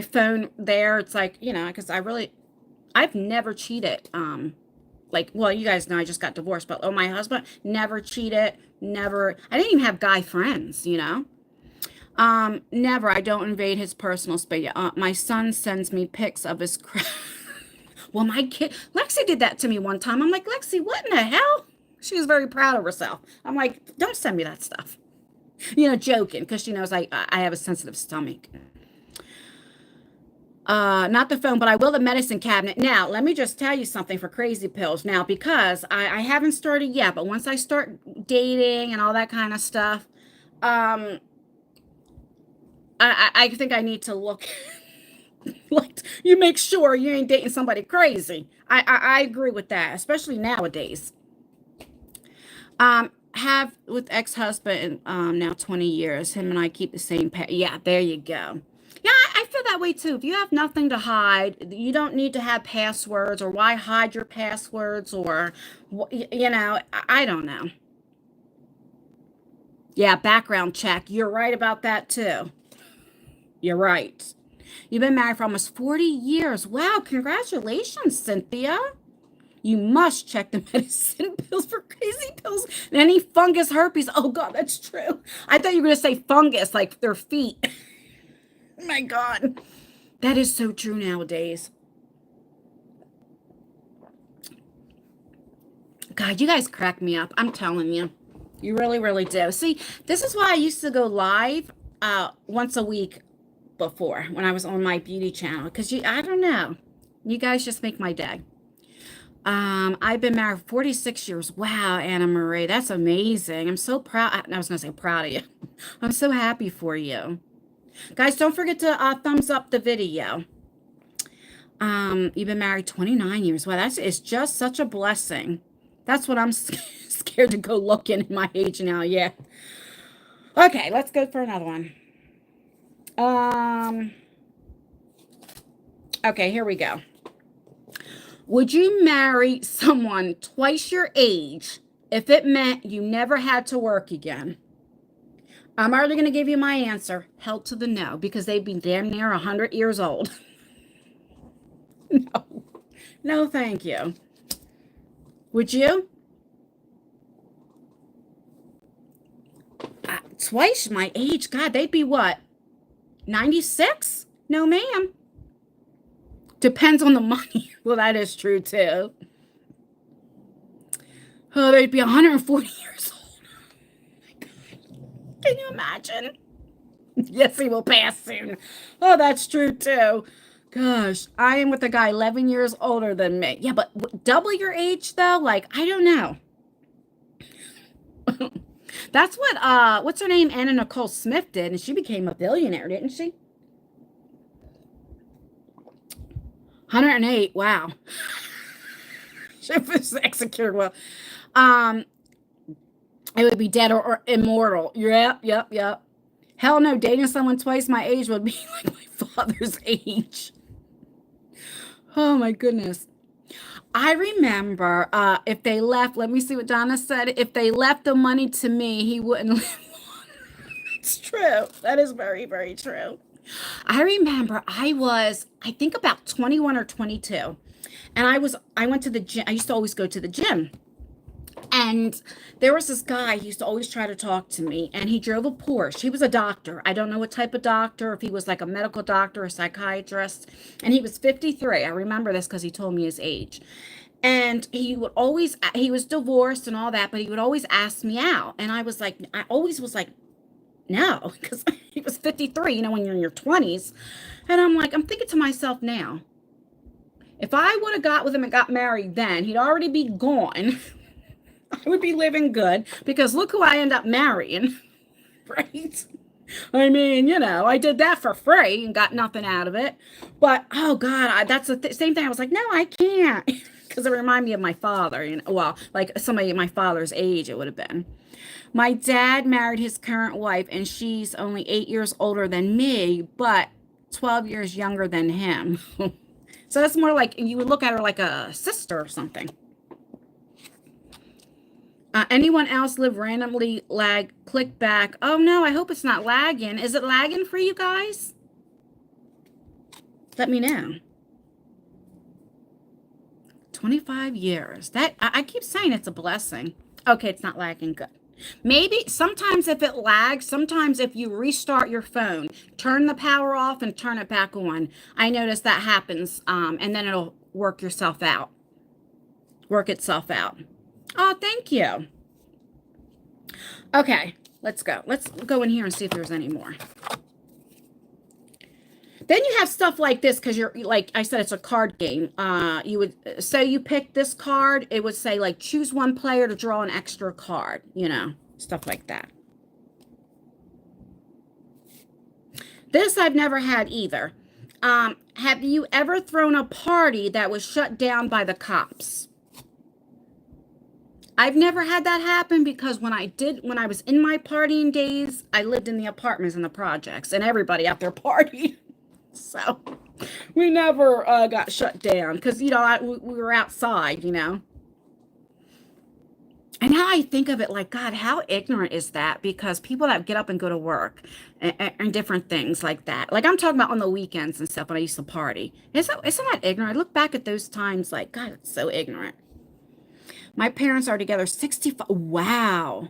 phone there. It's like, because I've never cheated. Well, you guys know I just got divorced, but my husband never cheated. Never. I didn't even have guy friends, Never. I don't invade his personal space. My son sends me pics of his crap. Well, my kid, Lexi did that to me one time. I'm like, Lexi, what in the hell? She was very proud of herself. I'm like, don't send me that stuff. Joking, because she knows I have a sensitive stomach. Not the phone, but I will the medicine cabinet. Now, let me just tell you something for crazy pills. Now, because I haven't started yet, but once I start dating and all that kind of stuff, I think I need to look like you make sure you ain't dating somebody crazy. I agree with that, especially nowadays. Have with ex-husband now 20 years. Him and I keep the same pet. Yeah, there you go. Yeah, I feel that way too. If you have nothing to hide, you don't need to have passwords, or why hide your passwords, or I don't know. Yeah, background check. You're right about that too. You're right. You've been married for almost 40 years. Wow, congratulations, Cynthia. You must check the medicine pills for crazy pills and any fungus herpes. Oh, God, that's true. I thought you were going to say fungus, like their feet. Oh, my God. That is so true nowadays. God, you guys crack me up. I'm telling you. You really, really do. See, this is why I used to go live once a week before when I was on my beauty channel. Because I don't know. You guys just make my day. I've been married 46 years. Wow, Anna Marie, that's amazing. I'm so proud. I was going to say proud of you. I'm so happy for you. Guys, don't forget to thumbs up the video. You've been married 29 years. Wow, it's just such a blessing. That's what I'm scared to go looking at my age now. Yeah. Okay, let's go for another one. Okay, here we go. Would you marry someone twice your age if it meant you never had to work again? I'm already going to give you my answer. Held to the no, because they'd be damn near 100 years old. No. No, thank you. Would you? Twice my age? God, they'd be what? 96? No, ma'am. Depends on the money. Well, that is true, too. Oh, they'd be 140 years old. Oh, my God. Can you imagine? Yes, he will pass soon. Oh, that's true, too. Gosh, I am with a guy 11 years older than me. Yeah, but double your age, though? Like, I don't know. That's what, what's her name? Anna Nicole Smith did, and she became a billionaire, didn't she? 108. Wow. She was executed well. It would be dead or immortal. Yep. Hell no, dating someone twice my age would be like my father's age. Oh my goodness. I remember if they left, let me see what Donna said. If they left the money to me, he wouldn't live long. It's true. That is very, very true. I remember I think about 21 or 22. And I went to the gym. I used to always go to the gym. And there was this guy, he used to always try to talk to me, and he drove a Porsche. He was a doctor. I don't know what type of doctor, if he was like a medical doctor, a psychiatrist. And he was 53. I remember this because he told me his age. And he was divorced and all that, but he would always ask me out. And I always was like, no, because he was 53, when you're in your 20s. And I'm thinking to myself now, if I would have got with him and got married then, he'd already be gone. I would be living good because look who I end up marrying, right? I mean, I did that for free and got nothing out of it. But, oh, God, that's the same thing. I was like, no, I can't. Because it reminded me of my father, well, like somebody my father's age, it would have been. My dad married his current wife, and she's only 8 years older than me, but 12 years younger than him. So that's more like you would look at her like a sister or something. Anyone else live randomly lag? Click back. Oh, no, I hope it's not lagging. Is it lagging for you guys? Let me know. 25 years. I keep saying it's a blessing. Okay, it's not lagging. Good. Maybe sometimes if it lags, sometimes if you restart your phone, turn the power off and turn it back on. I notice that happens, and then it'll work itself out. Oh, thank you. Okay, let's go. Let's go in here and see if there's any more. Then you have stuff like this because you're, like I said, it's a card game. You would say you pick this card. It would say like choose one player to draw an extra card, stuff like that. This I've never had either. Have you ever thrown a party that was shut down by the cops? I've never had that happen because when I was in my partying days, I lived in the apartments and the projects and everybody out there partying. So we never got shut down because, we were outside, And now I think of it like, God, how ignorant is that? Because people that get up and go to work and different things like that. Like I'm talking about on the weekends and stuff when I used to party. Isn't that ignorant? I look back at those times like, God, it's so ignorant. My parents are together 65. Wow.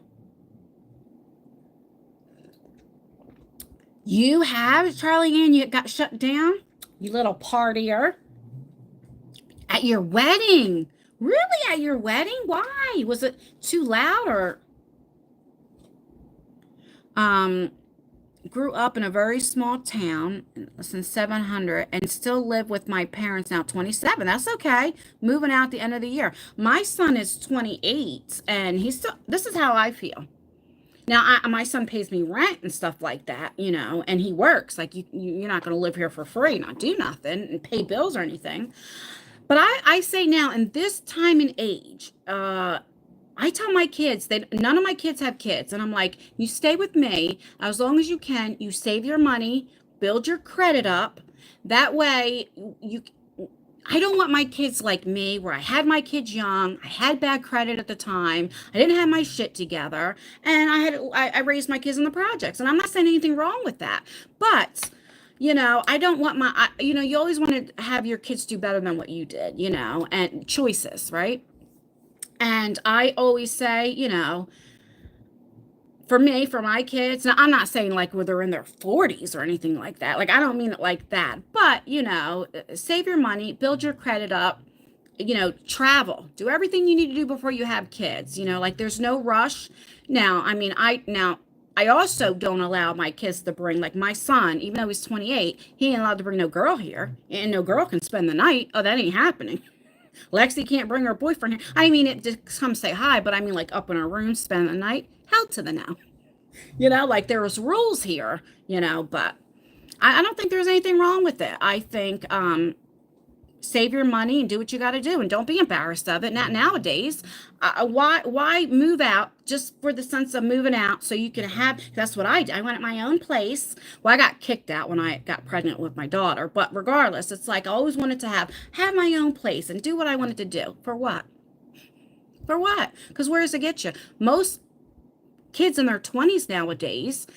You have, Charlie Ann, you got shut down? You little partier. At your wedding. Really? At your wedding? Why? Was it too loud or? Grew up in a very small town, less than 700, and still live with my parents now, 27. That's okay. Moving out at the end of the year. My son is 28, and this is how I feel. Now, my son pays me rent and stuff like that, and he works. Like, you're not going to live here for free, not do nothing, and pay bills or anything. But I say now, in this time and age, I tell my kids that none of my kids have kids. And I'm like, you stay with me as long as you can. You save your money, build your credit up. That way, I don't want my kids like me, where I had my kids young. I had bad credit at the time. I didn't have my shit together. And I raised my kids in the projects. And I'm not saying anything wrong with that. But, I don't want you always want to have your kids do better than what you did, and choices, right? And I always say, for me, for my kids, now I'm not saying like where they're in their 40s or anything like that. Like, I don't mean it like that. But, save your money, build your credit up, travel, do everything you need to do before you have kids. Like there's no rush. Now, I mean, I also don't allow my kids to bring, like my son, even though he's 28, he ain't allowed to bring no girl here. And no girl can spend the night. Oh, that ain't happening. Lexi can't bring her boyfriend here. I mean, it just come say hi, but I mean, like up in her room, spend the night. Hell to the no. Like there's rules here, but I don't think there's anything wrong with it. I think Save your money and do what you got to do, and don't be embarrassed of it. Not nowadays. Why move out just for the sense of moving out so you can have? That's what I did. I wanted my own place. Well, I got kicked out when I got pregnant with my daughter, but regardless, it's like I always wanted to have my own place and do what I wanted to do. For what? For what? Because where does it get you? Most kids in their 20s nowadays,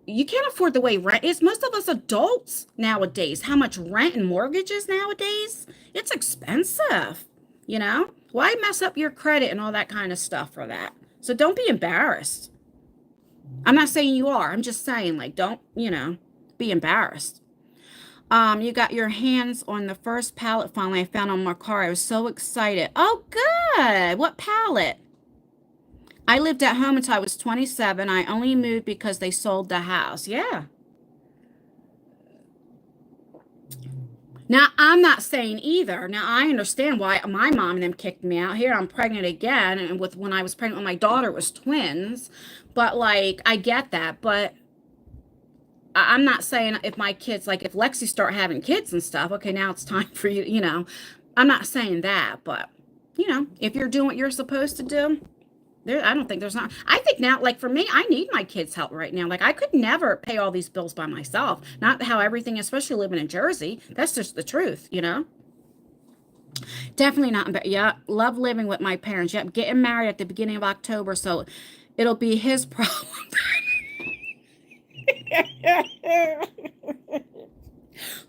you can't afford the way rent is. Most of us adults nowadays, how much rent and mortgages nowadays, it's expensive. You know, why mess up your credit and all that kind of stuff for that? So don't be embarrassed. I'm not saying you are. I'm just saying, like, don't, be embarrassed. You got your hands on the first pallet finally I found on my car. I was so excited. Oh, good. What pallet? I lived at home until I was 27. I only moved because they sold the house. Yeah. Now, I'm not saying either. Now, I understand why my mom and them kicked me out. Here, I'm pregnant again, and when I was pregnant with my daughter, it was twins. But like, I get that. But I'm not saying if my kids, like if Lexi start having kids and stuff, okay, now it's time for you, I'm not saying that, but if you're doing what you're supposed to do, I don't think there's not. I think now, like for me, I need my kids' help right now. Like I could never pay all these bills by myself. Not how everything, especially living in Jersey. That's just the truth, Definitely not. But yeah, love living with my parents. Yep, getting married at the beginning of October, so it'll be his problem.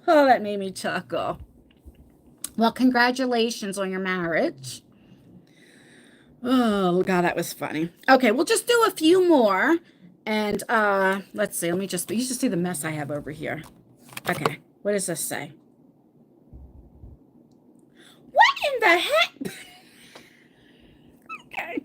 Oh, that made me chuckle. Well, congratulations on your marriage. Oh, God, that was funny. Okay, we'll just do a few more. And let's see. You just see the mess I have over here. Okay, what does this say? What in the heck? Okay.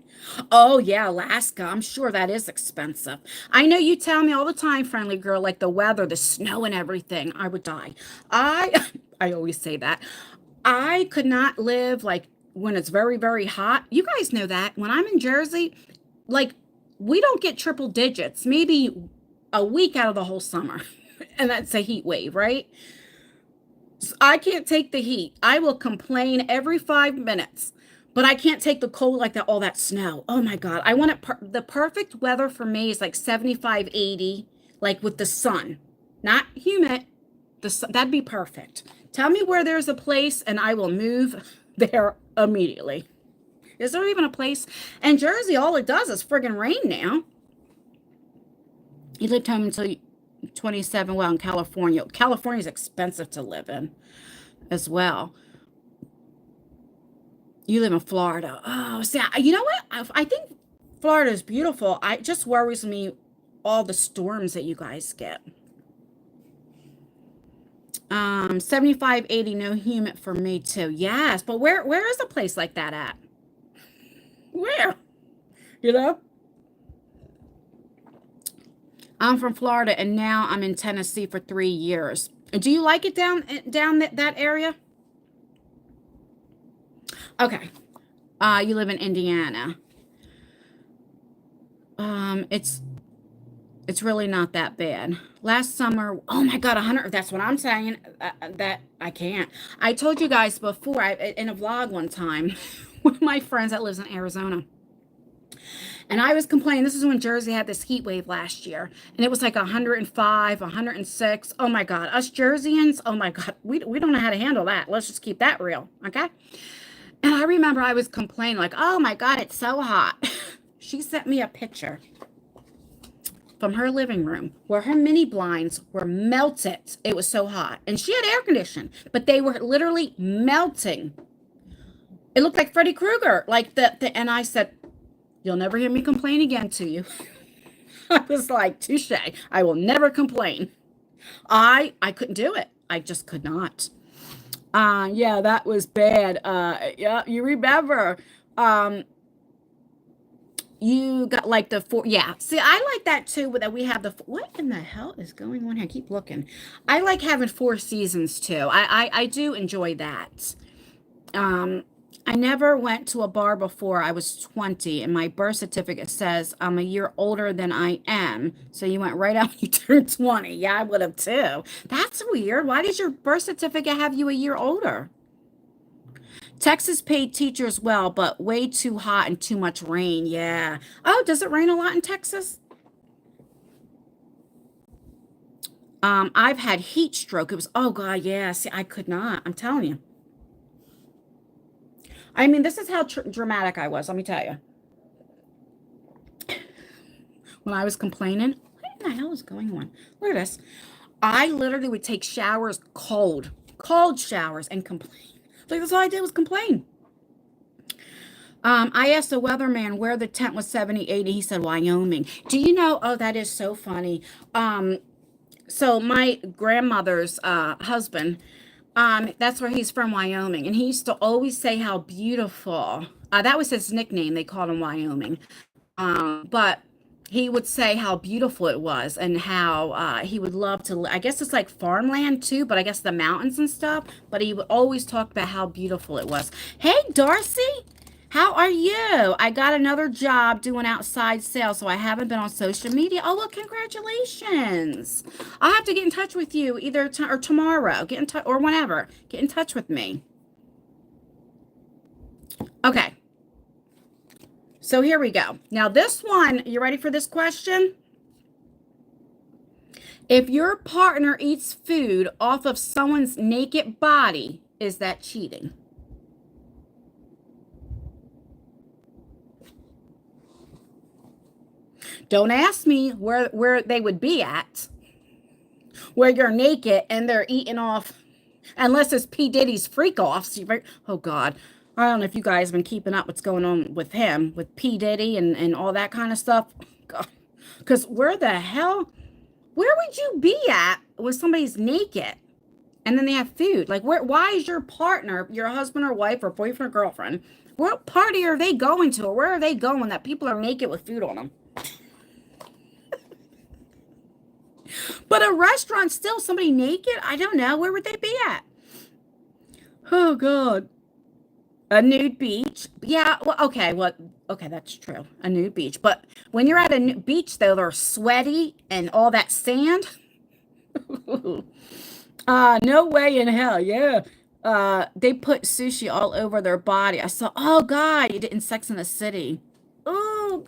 Oh, yeah, Alaska. I'm sure that is expensive. I know you tell me all the time, friendly girl, like the weather, the snow and everything. I would die. I always say that. I could not live like when it's very, very hot. You guys know that. When I'm in Jersey, like we don't get triple digits, maybe a week out of the whole summer. And that's a heat wave, right? So I can't take the heat. I will complain every 5 minutes, but I can't take the cold like that, all that snow. Oh my God. I want it. The perfect weather for me is like 75, 80, like with the sun, not humid. That'd be perfect. Tell me where there's a place and I will move there immediately. Is there even a place? And Jersey, all it does is friggin' rain now. You lived home until 27. Well, in California. California's expensive to live in as well. You live in Florida. Oh, see, you know what? I think Florida is beautiful. It just worries me all the storms that you guys get. 75, 80, no humid for me too. Yes, but where is a place like that at? Where? You know? I'm from Florida and now I'm in Tennessee for 3 years. Do you like it down that area? Okay. You live in Indiana. It's really not that bad. Last summer, oh my God, 100. That's what I'm saying. That I can't. I told you guys before, in a vlog one time, one of my friends that lives in Arizona. And I was complaining. This is when Jersey had this heat wave last year. And it was like 105, 106. Oh my God. Us Jerseyans, oh my God. We don't know how to handle that. Let's just keep that real. Okay. And I remember I was complaining like, oh my God, it's so hot. She sent me a picture from her living room where her mini blinds were melted. It was so hot. And she had air conditioning, but they were literally melting. It looked like Freddy Krueger. And I said, you'll never hear me complain again to you. I was like, touche. I will never complain. I couldn't do it. I just could not. Yeah, that was bad. Yeah, you remember. You got like the four. Yeah. See, I like that too. That we have what in the hell is going on here? I keep looking. I like having 4 seasons too. I do enjoy that. I never went to a bar before I was 20, and my birth certificate says I'm a year older than I am. So you went right out when you turned 20. Yeah, I would have too. That's weird. Why does your birth certificate have you a year older? Texas paid teachers well, but way too hot and too much rain. Yeah. Oh, does it rain a lot in Texas? I've had heat stroke. It was, oh God, yeah. See, I could not. I'm telling you. I mean, this is how dramatic I was. Let me tell you. When I was complaining, what in the hell is going on? Look at this. I literally would take showers cold showers and complain. Like that's all I did was complain. I asked the weatherman where the tent was 70, 80. He said Wyoming. Do you know? Oh, that is so funny. So my grandmother's husband, that's where he's from, Wyoming, and he used to always say how beautiful. That was his nickname. They called him Wyoming. But he would say how beautiful it was and how he would love to. I guess it's like farmland too, but I guess the mountains and stuff. But he would always talk about how beautiful it was. Hey, Darcy, how are you? I got another job doing outside sales, so I haven't been on social media. Oh, well, congratulations. I'll have to get in touch with you either or tomorrow. Get in touch or whenever. Get in touch with me. Okay. So here we go. Now this one, you ready for this question? If your partner eats food off of someone's naked body, is that cheating? Don't ask me where they would be at, where you're naked and they're eating off, unless it's P. Diddy's freak offs. Oh God. I don't know if you guys have been keeping up what's going on with him, with P. Diddy and all that kind of stuff. Because where the hell, where would you be at when somebody's naked and then they have food? Like, why is your partner, your husband or wife or boyfriend or girlfriend, what party are they going to or where are they going that people are naked with food on them? But a restaurant, still somebody naked? I don't know. Where would they be at? Oh, God. A nude beach. Yeah, well, okay, okay, that's true. A nude beach. But when you're at a beach, though, they're sweaty and all that sand. No way in hell. Yeah. They put sushi all over their body. I saw, oh God, you did in Sex in the City. Oh,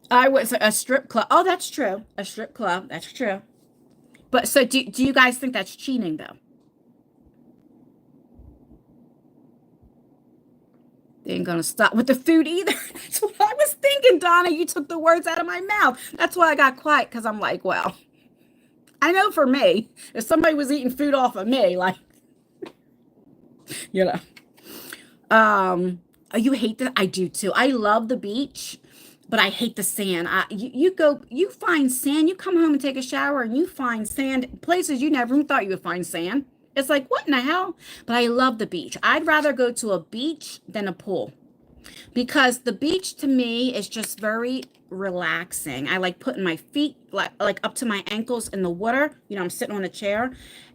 I was a strip club. Oh, that's true. A strip club. That's true. But so do you guys think that's cheating though? They ain't gonna stop with the food either. That's what I was thinking, Donna. You took the words out of my mouth. That's why I got quiet, because I'm like, well, I know for me, if somebody was eating food off of me, like, you know, oh, you hate that? I do too. I love the beach, but I hate the sand. You find sand, you come home and take a shower and you find sand places you never even thought you would find sand. It's like, what in the hell? But I love the beach. I'd rather go to a beach than a pool because the beach to me is just very relaxing. I like putting my feet like up to my ankles in the water. You know, I'm sitting on a chair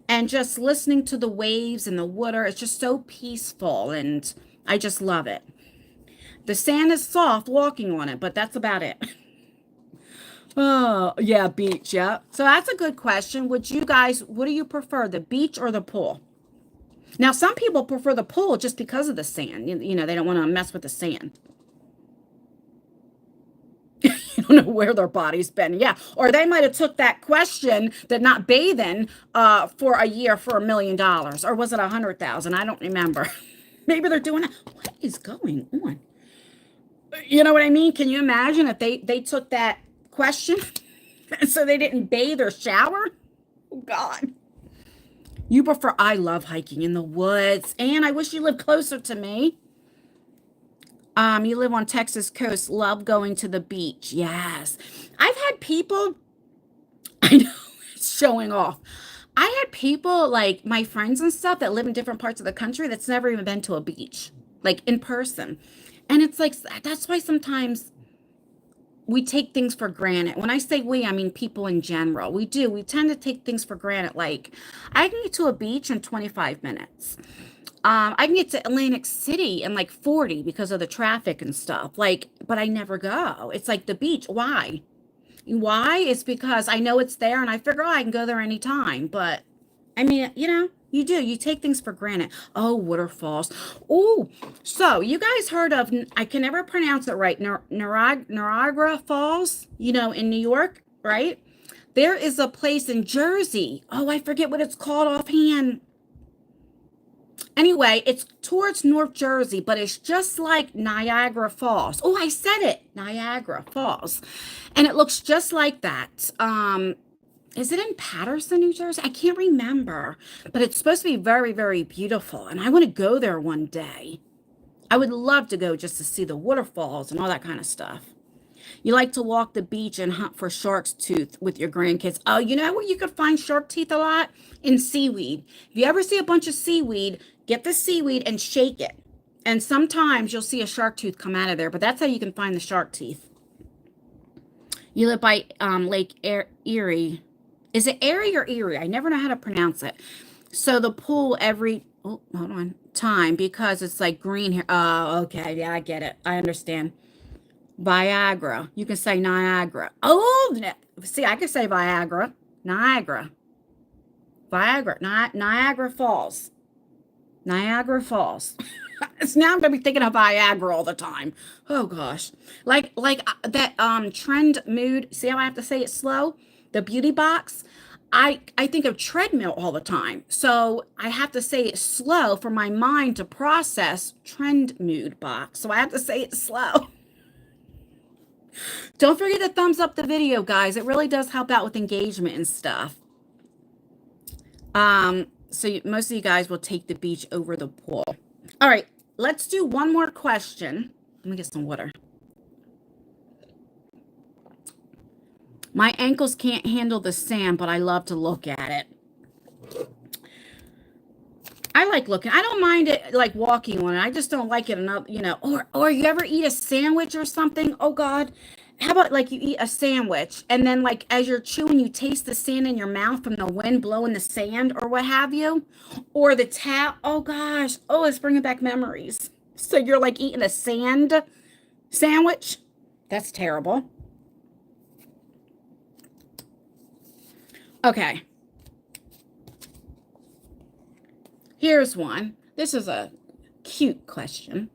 and just listening to the waves and the water. It's just so peaceful and I just love it. The sand is soft walking on it, but that's about it. Oh, yeah, beach, yeah. So that's a good question. Would you guys, what do you prefer, the beach or the pool? Now, some people prefer the pool just because of the sand. You know, they don't want to mess with the sand. You don't know where their body's been. Yeah. Or they might have took that question that not bathing for a year for $1 million. Or was it 100,000? I don't remember. Maybe they're doing that. What is going on? You know what I mean? Can you imagine if they took that question so they didn't bathe or shower? Oh God. You prefer, I love hiking in the woods, and I wish you lived closer to me. You live on Texas coast, love going to the beach. Yes. I've had people, I know it's showing off. I had people like my friends and stuff that live in different parts of the country that's never even been to a beach, like in person. And it's like, that's why sometimes we take things for granted. When I say we, I mean people in general. We do. We tend to take things for granted. Like, I can get to a beach in 25 minutes. I can get to Atlantic City in like 40 because of the traffic and stuff. Like, but I never go. It's like the beach. Why? Why? It's because I know it's there and I figure, oh, I can go there anytime. But I mean, you know, You do. You take things for granted. Oh, waterfalls. Oh, so you guys heard of, I can never pronounce it right, Niagara Falls, you know, in New York, right? There is a place in Jersey. Oh, I forget what it's called offhand. Anyway, it's towards North Jersey, but it's just like Niagara Falls. Oh, I said it, Niagara Falls. And it looks just like that. Is it in Patterson, New Jersey? I can't remember, but it's supposed to be very, very beautiful. And I want to go there one day. I would love to go just to see the waterfalls and all that kind of stuff. You like to walk the beach and hunt for shark's tooth with your grandkids. Oh, you know where you could find shark teeth a lot? In seaweed. If you ever see a bunch of seaweed, get the seaweed and shake it. And sometimes you'll see a shark tooth come out of there, but that's how you can find the shark teeth. You live by Lake Erie. Is it Erie or Erie? I never know how to pronounce it. So the pool every, oh, hold on, time, because it's like green here. Oh, okay. Yeah, I get it. I understand. Viagra. You can say Niagara. Oh, see, I can say Viagra. Niagara. Viagra. Niagara Falls. Niagara Falls. It's now I'm gonna be thinking of Viagra all the time. Oh gosh. Like that trend mood. See how I have to say it slow? The beauty box. I think of treadmill all the time. So I have to say it slow for my mind to process trend mood box. So I have to say it slow. Don't forget to thumbs up the video, guys. It really does help out with engagement and stuff. So most of you guys will take the beach over the pool. All right, let's do one more question. Let me get some water. My ankles can't handle the sand, but I love to look at it. I like looking. I don't mind it like walking on it. I just don't like it enough, you know. Or you ever eat a sandwich or something? Oh God. How about like you eat a sandwich and then like as you're chewing, you taste the sand in your mouth from the wind blowing the sand or what have you? Or the tap. Oh gosh. Oh, it's bringing back memories. So you're like eating a sand sandwich? That's terrible. Okay. Here's one. This is a cute question.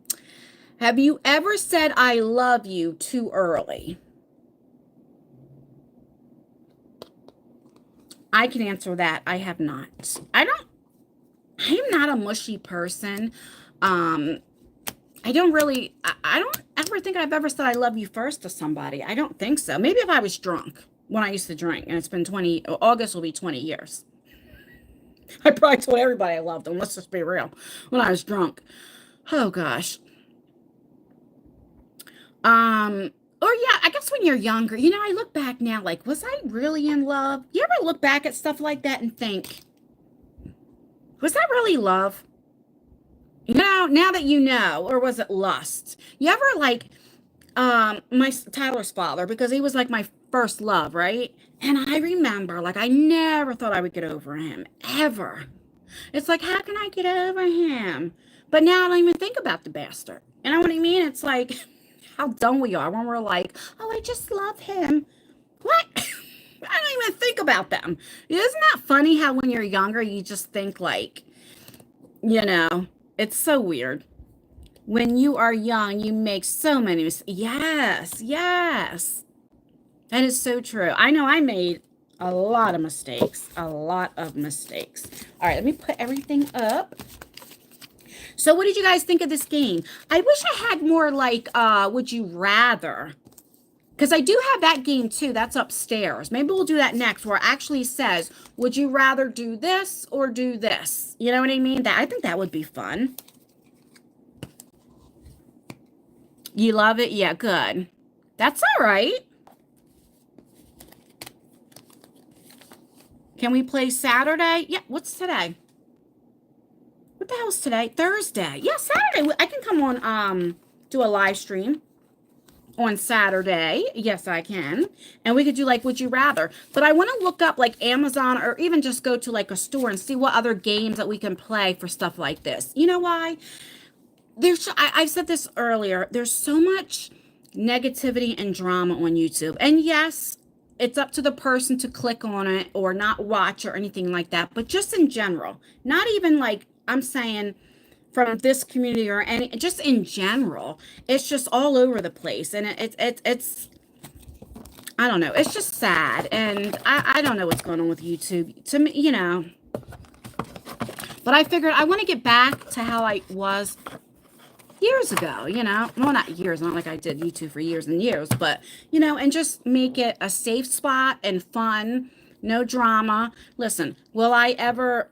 Have you ever said I love you too early? I can answer that. I have not. I'm not a mushy person. I don't ever think I've ever said I love you first to somebody. I don't think so. Maybe if I was drunk when I used to drink, and it's been August will be 20 years. I probably told everybody I loved them. Let's just be real. When I was drunk. Oh gosh. Or yeah, I guess when you're younger, you know, I look back now, like, was I really in love? You ever look back at stuff like that and think, was that really love? You know, now that you know, or was it lust? You ever like, Tyler's father, because he was like my first love, right? And I remember, like, I never thought I would get over him, ever. It's like, how can I get over him? But now I don't even think about the bastard. You know what I mean? It's like, how dumb we are when we're like, oh, I just love him. What? I don't even think about them. Isn't that funny how when you're younger, you just think like, you know, it's so weird. When you are young, you make so many mistakes. Yes. That is so true. I know I made a lot of mistakes. All right, let me put everything up. So what did you guys think of this game? I wish I had more like, would you rather? Because I do have that game too. That's upstairs. Maybe we'll do that next where it actually says, would you rather do this or do this? You know what I mean? I think that would be fun. You love it? Yeah, good. That's all right. Can we play Saturday? Yeah, what's today? What the hell's today? Thursday. Yeah, Saturday. I can come on, do a live stream on Saturday. Yes, I can. And we could do like, would you rather? But I want to look up like Amazon or even just go to like a store and see what other games that we can play for stuff like this. You know why? I said this earlier. There's so much negativity and drama on YouTube. And yes, it's up to the person to click on it or not watch or anything like that. But just in general, not even like I'm saying from this community or any, just in general, it's just all over the place. And it's I don't know. It's just sad. And I don't know what's going on with YouTube. To me, but I figured I want to get back to how I was years ago, well, not years, not like I did YouTube for years and years, but, and just make it a safe spot and fun, no drama. Listen, will I ever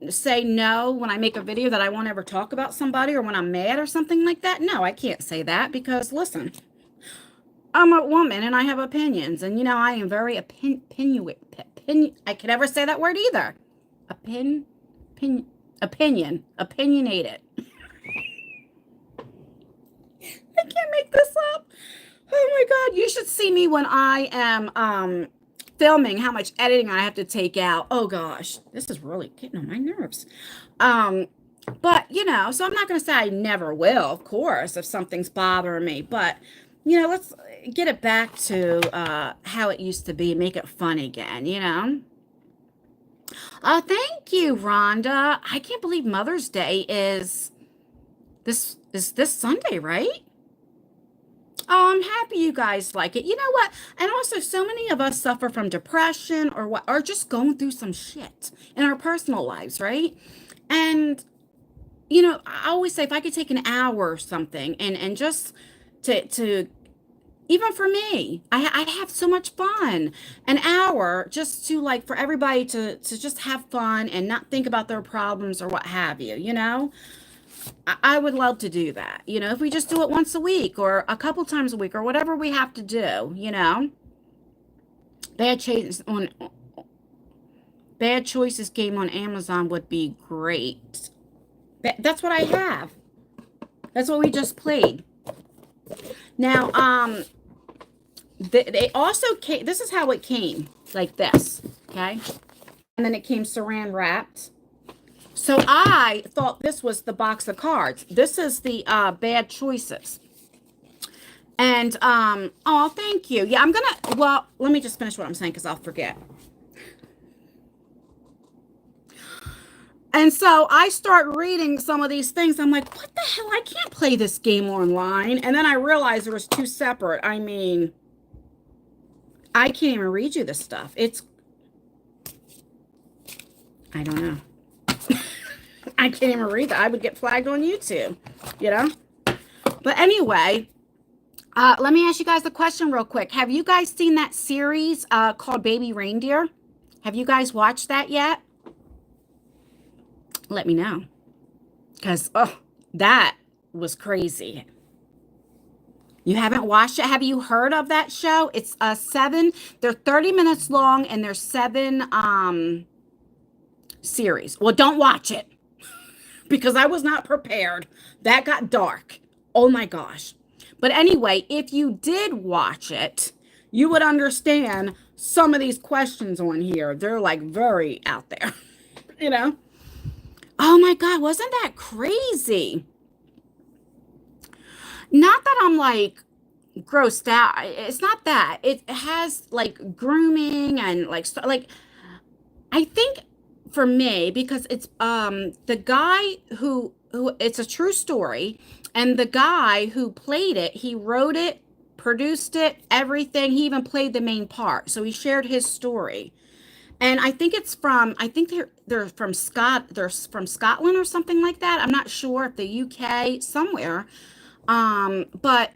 say no when I make a video that I won't ever talk about somebody or when I'm mad or something like that? No, I can't say that because, listen, I'm a woman and I have opinions, and, I am very I can never say that word either. Opinionated. I can't make this up. Oh my God. You should see me when I am filming, how much editing I have to take out. Oh gosh, this is really getting on my nerves. But so I'm not going to say I never will, of course, if something's bothering me, but let's get it back to how it used to be, make it fun again. Thank you, Rhonda. I can't believe Mother's Day is this Sunday, right? Oh, I'm happy you guys like it. You know what? And also, so many of us suffer from depression or just going through some shit in our personal lives, right? And I always say if I could take an hour or something and just to even for me, I have so much fun. An hour just to like for everybody to just have fun and not think about their problems or what have you. I would love to do that. If we just do it once a week or a couple times a week or whatever we have to do. Bad Choices game on Amazon would be great. That's what I have. That's what we just played. Now, they also came, this is how it came, like this, okay? And then it came saran wrapped. So I thought this was the box of cards. This is the Bad Choices. And, oh, thank you. Yeah, well, let me just finish what I'm saying because I'll forget. And so I start reading some of these things. I'm like, what the hell? I can't play this game online. And then I realized there was two separate. I mean, I can't even read you this stuff. I don't know. I can't even read that. I would get flagged on YouTube, But anyway, let me ask you guys a question real quick. Have you guys seen that series called Baby Reindeer? Have you guys watched that yet? Let me know. Because, that was crazy. You haven't watched it? Have you heard of that show? It's they're 30 minutes long and there's 7 series. Well, don't watch it because I was not prepared. That got dark. Oh my gosh. But anyway, if you did watch it, you would understand some of these questions on here. They're like very out there, Oh my God, wasn't that crazy? Not that I'm like grossed out. It's not that. It has like grooming and like I think for me because it's the guy who it's a true story, and the guy who played it, he wrote it, produced it, everything. He even played the main part. So he shared his story. And I think they're from Scotland or something like that. I'm not sure if the UK somewhere. But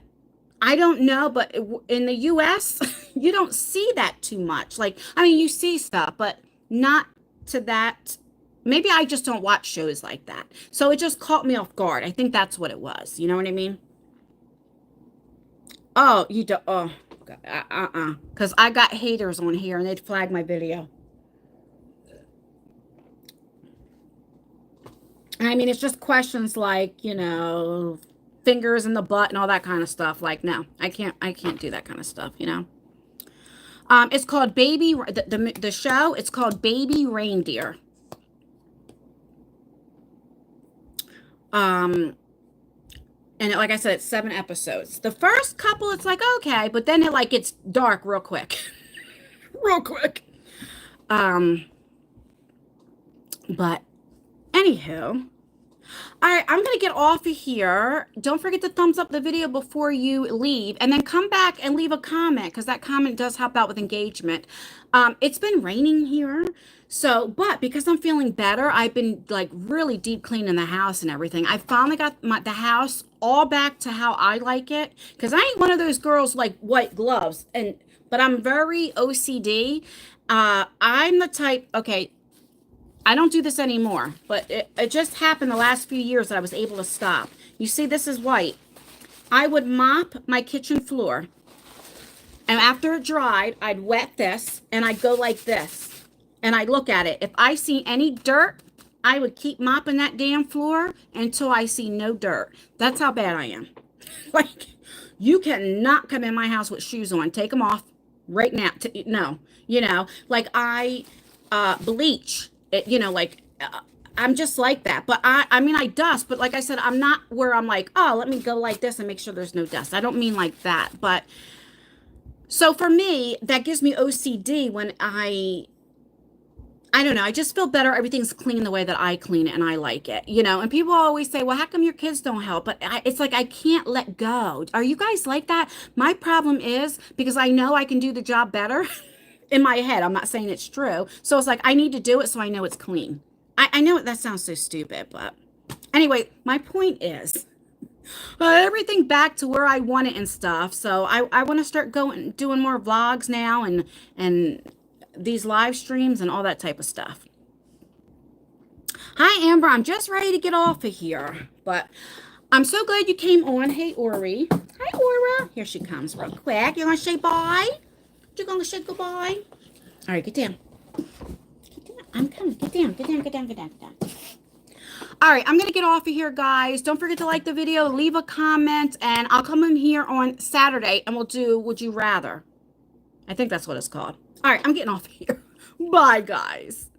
I don't know, but in the US, you don't see that too much. Like, I mean, you see stuff, but not to that. Maybe I just don't watch shows like that. So it just caught me off guard. I think that's what it was. You know what I mean? Oh, you don't. Oh, because I got haters on here and they'd flag my video. I mean, it's just questions like, fingers in the butt and all that kind of stuff. Like, no, I can't do that kind of stuff, It's called the show, it's called Baby Reindeer. And like I said, it's 7 episodes. The first couple, it's like, okay, but then it like gets dark real quick. real quick. But anywho, all right, I'm going to get off of here. Don't forget to thumbs up the video before you leave, and then come back and leave a comment, because that comment does help out with engagement. It's been raining here. So, but because I'm feeling better, I've been like really deep cleaning the house and everything. I finally got the house all back to how I like it, because I ain't one of those girls like white gloves, but I'm very OCD. I'm the type, okay, I don't do this anymore, but it just happened the last few years that I was able to stop. You see, this is white. I would mop my kitchen floor, and after it dried, I'd wet this, and I'd go like this, and I'd look at it. If I see any dirt, I would keep mopping that damn floor until I see no dirt. That's how bad I am. Like, you cannot come in my house with shoes on. Take them off right now. No, like I bleach. I'm just like that. But I mean, I dust, but like I said, I'm not where I'm like, oh, let me go like this and make sure there's no dust. I don't mean like that. But so for me, that gives me OCD when I don't know. I just feel better. Everything's clean the way that I clean it, and I like it, and people always say, well, how come your kids don't help? But it's like, I can't let go. Are you guys like that? My problem is because I know I can do the job better. In my head, I'm not saying it's true. So it's like, I need to do it so I know it's clean. I know that sounds so stupid, but anyway, my point is everything back to where I want it and stuff. So I want to start doing more vlogs now and these live streams and all that type of stuff. Hi, Amber. I'm just ready to get off of here, but I'm so glad you came on. Hey, Ori. Hi, Aura. Here she comes real quick. You want to say bye? You're going to say goodbye? All right, get down. Get down. I'm coming. Get down. Get down. Get down. Get down. Get down. All right, I'm going to get off of here, guys. Don't forget to like the video, leave a comment, and I'll come in here on Saturday, and we'll do Would You Rather. I think that's what it's called. All right, I'm getting off of here. Bye, guys.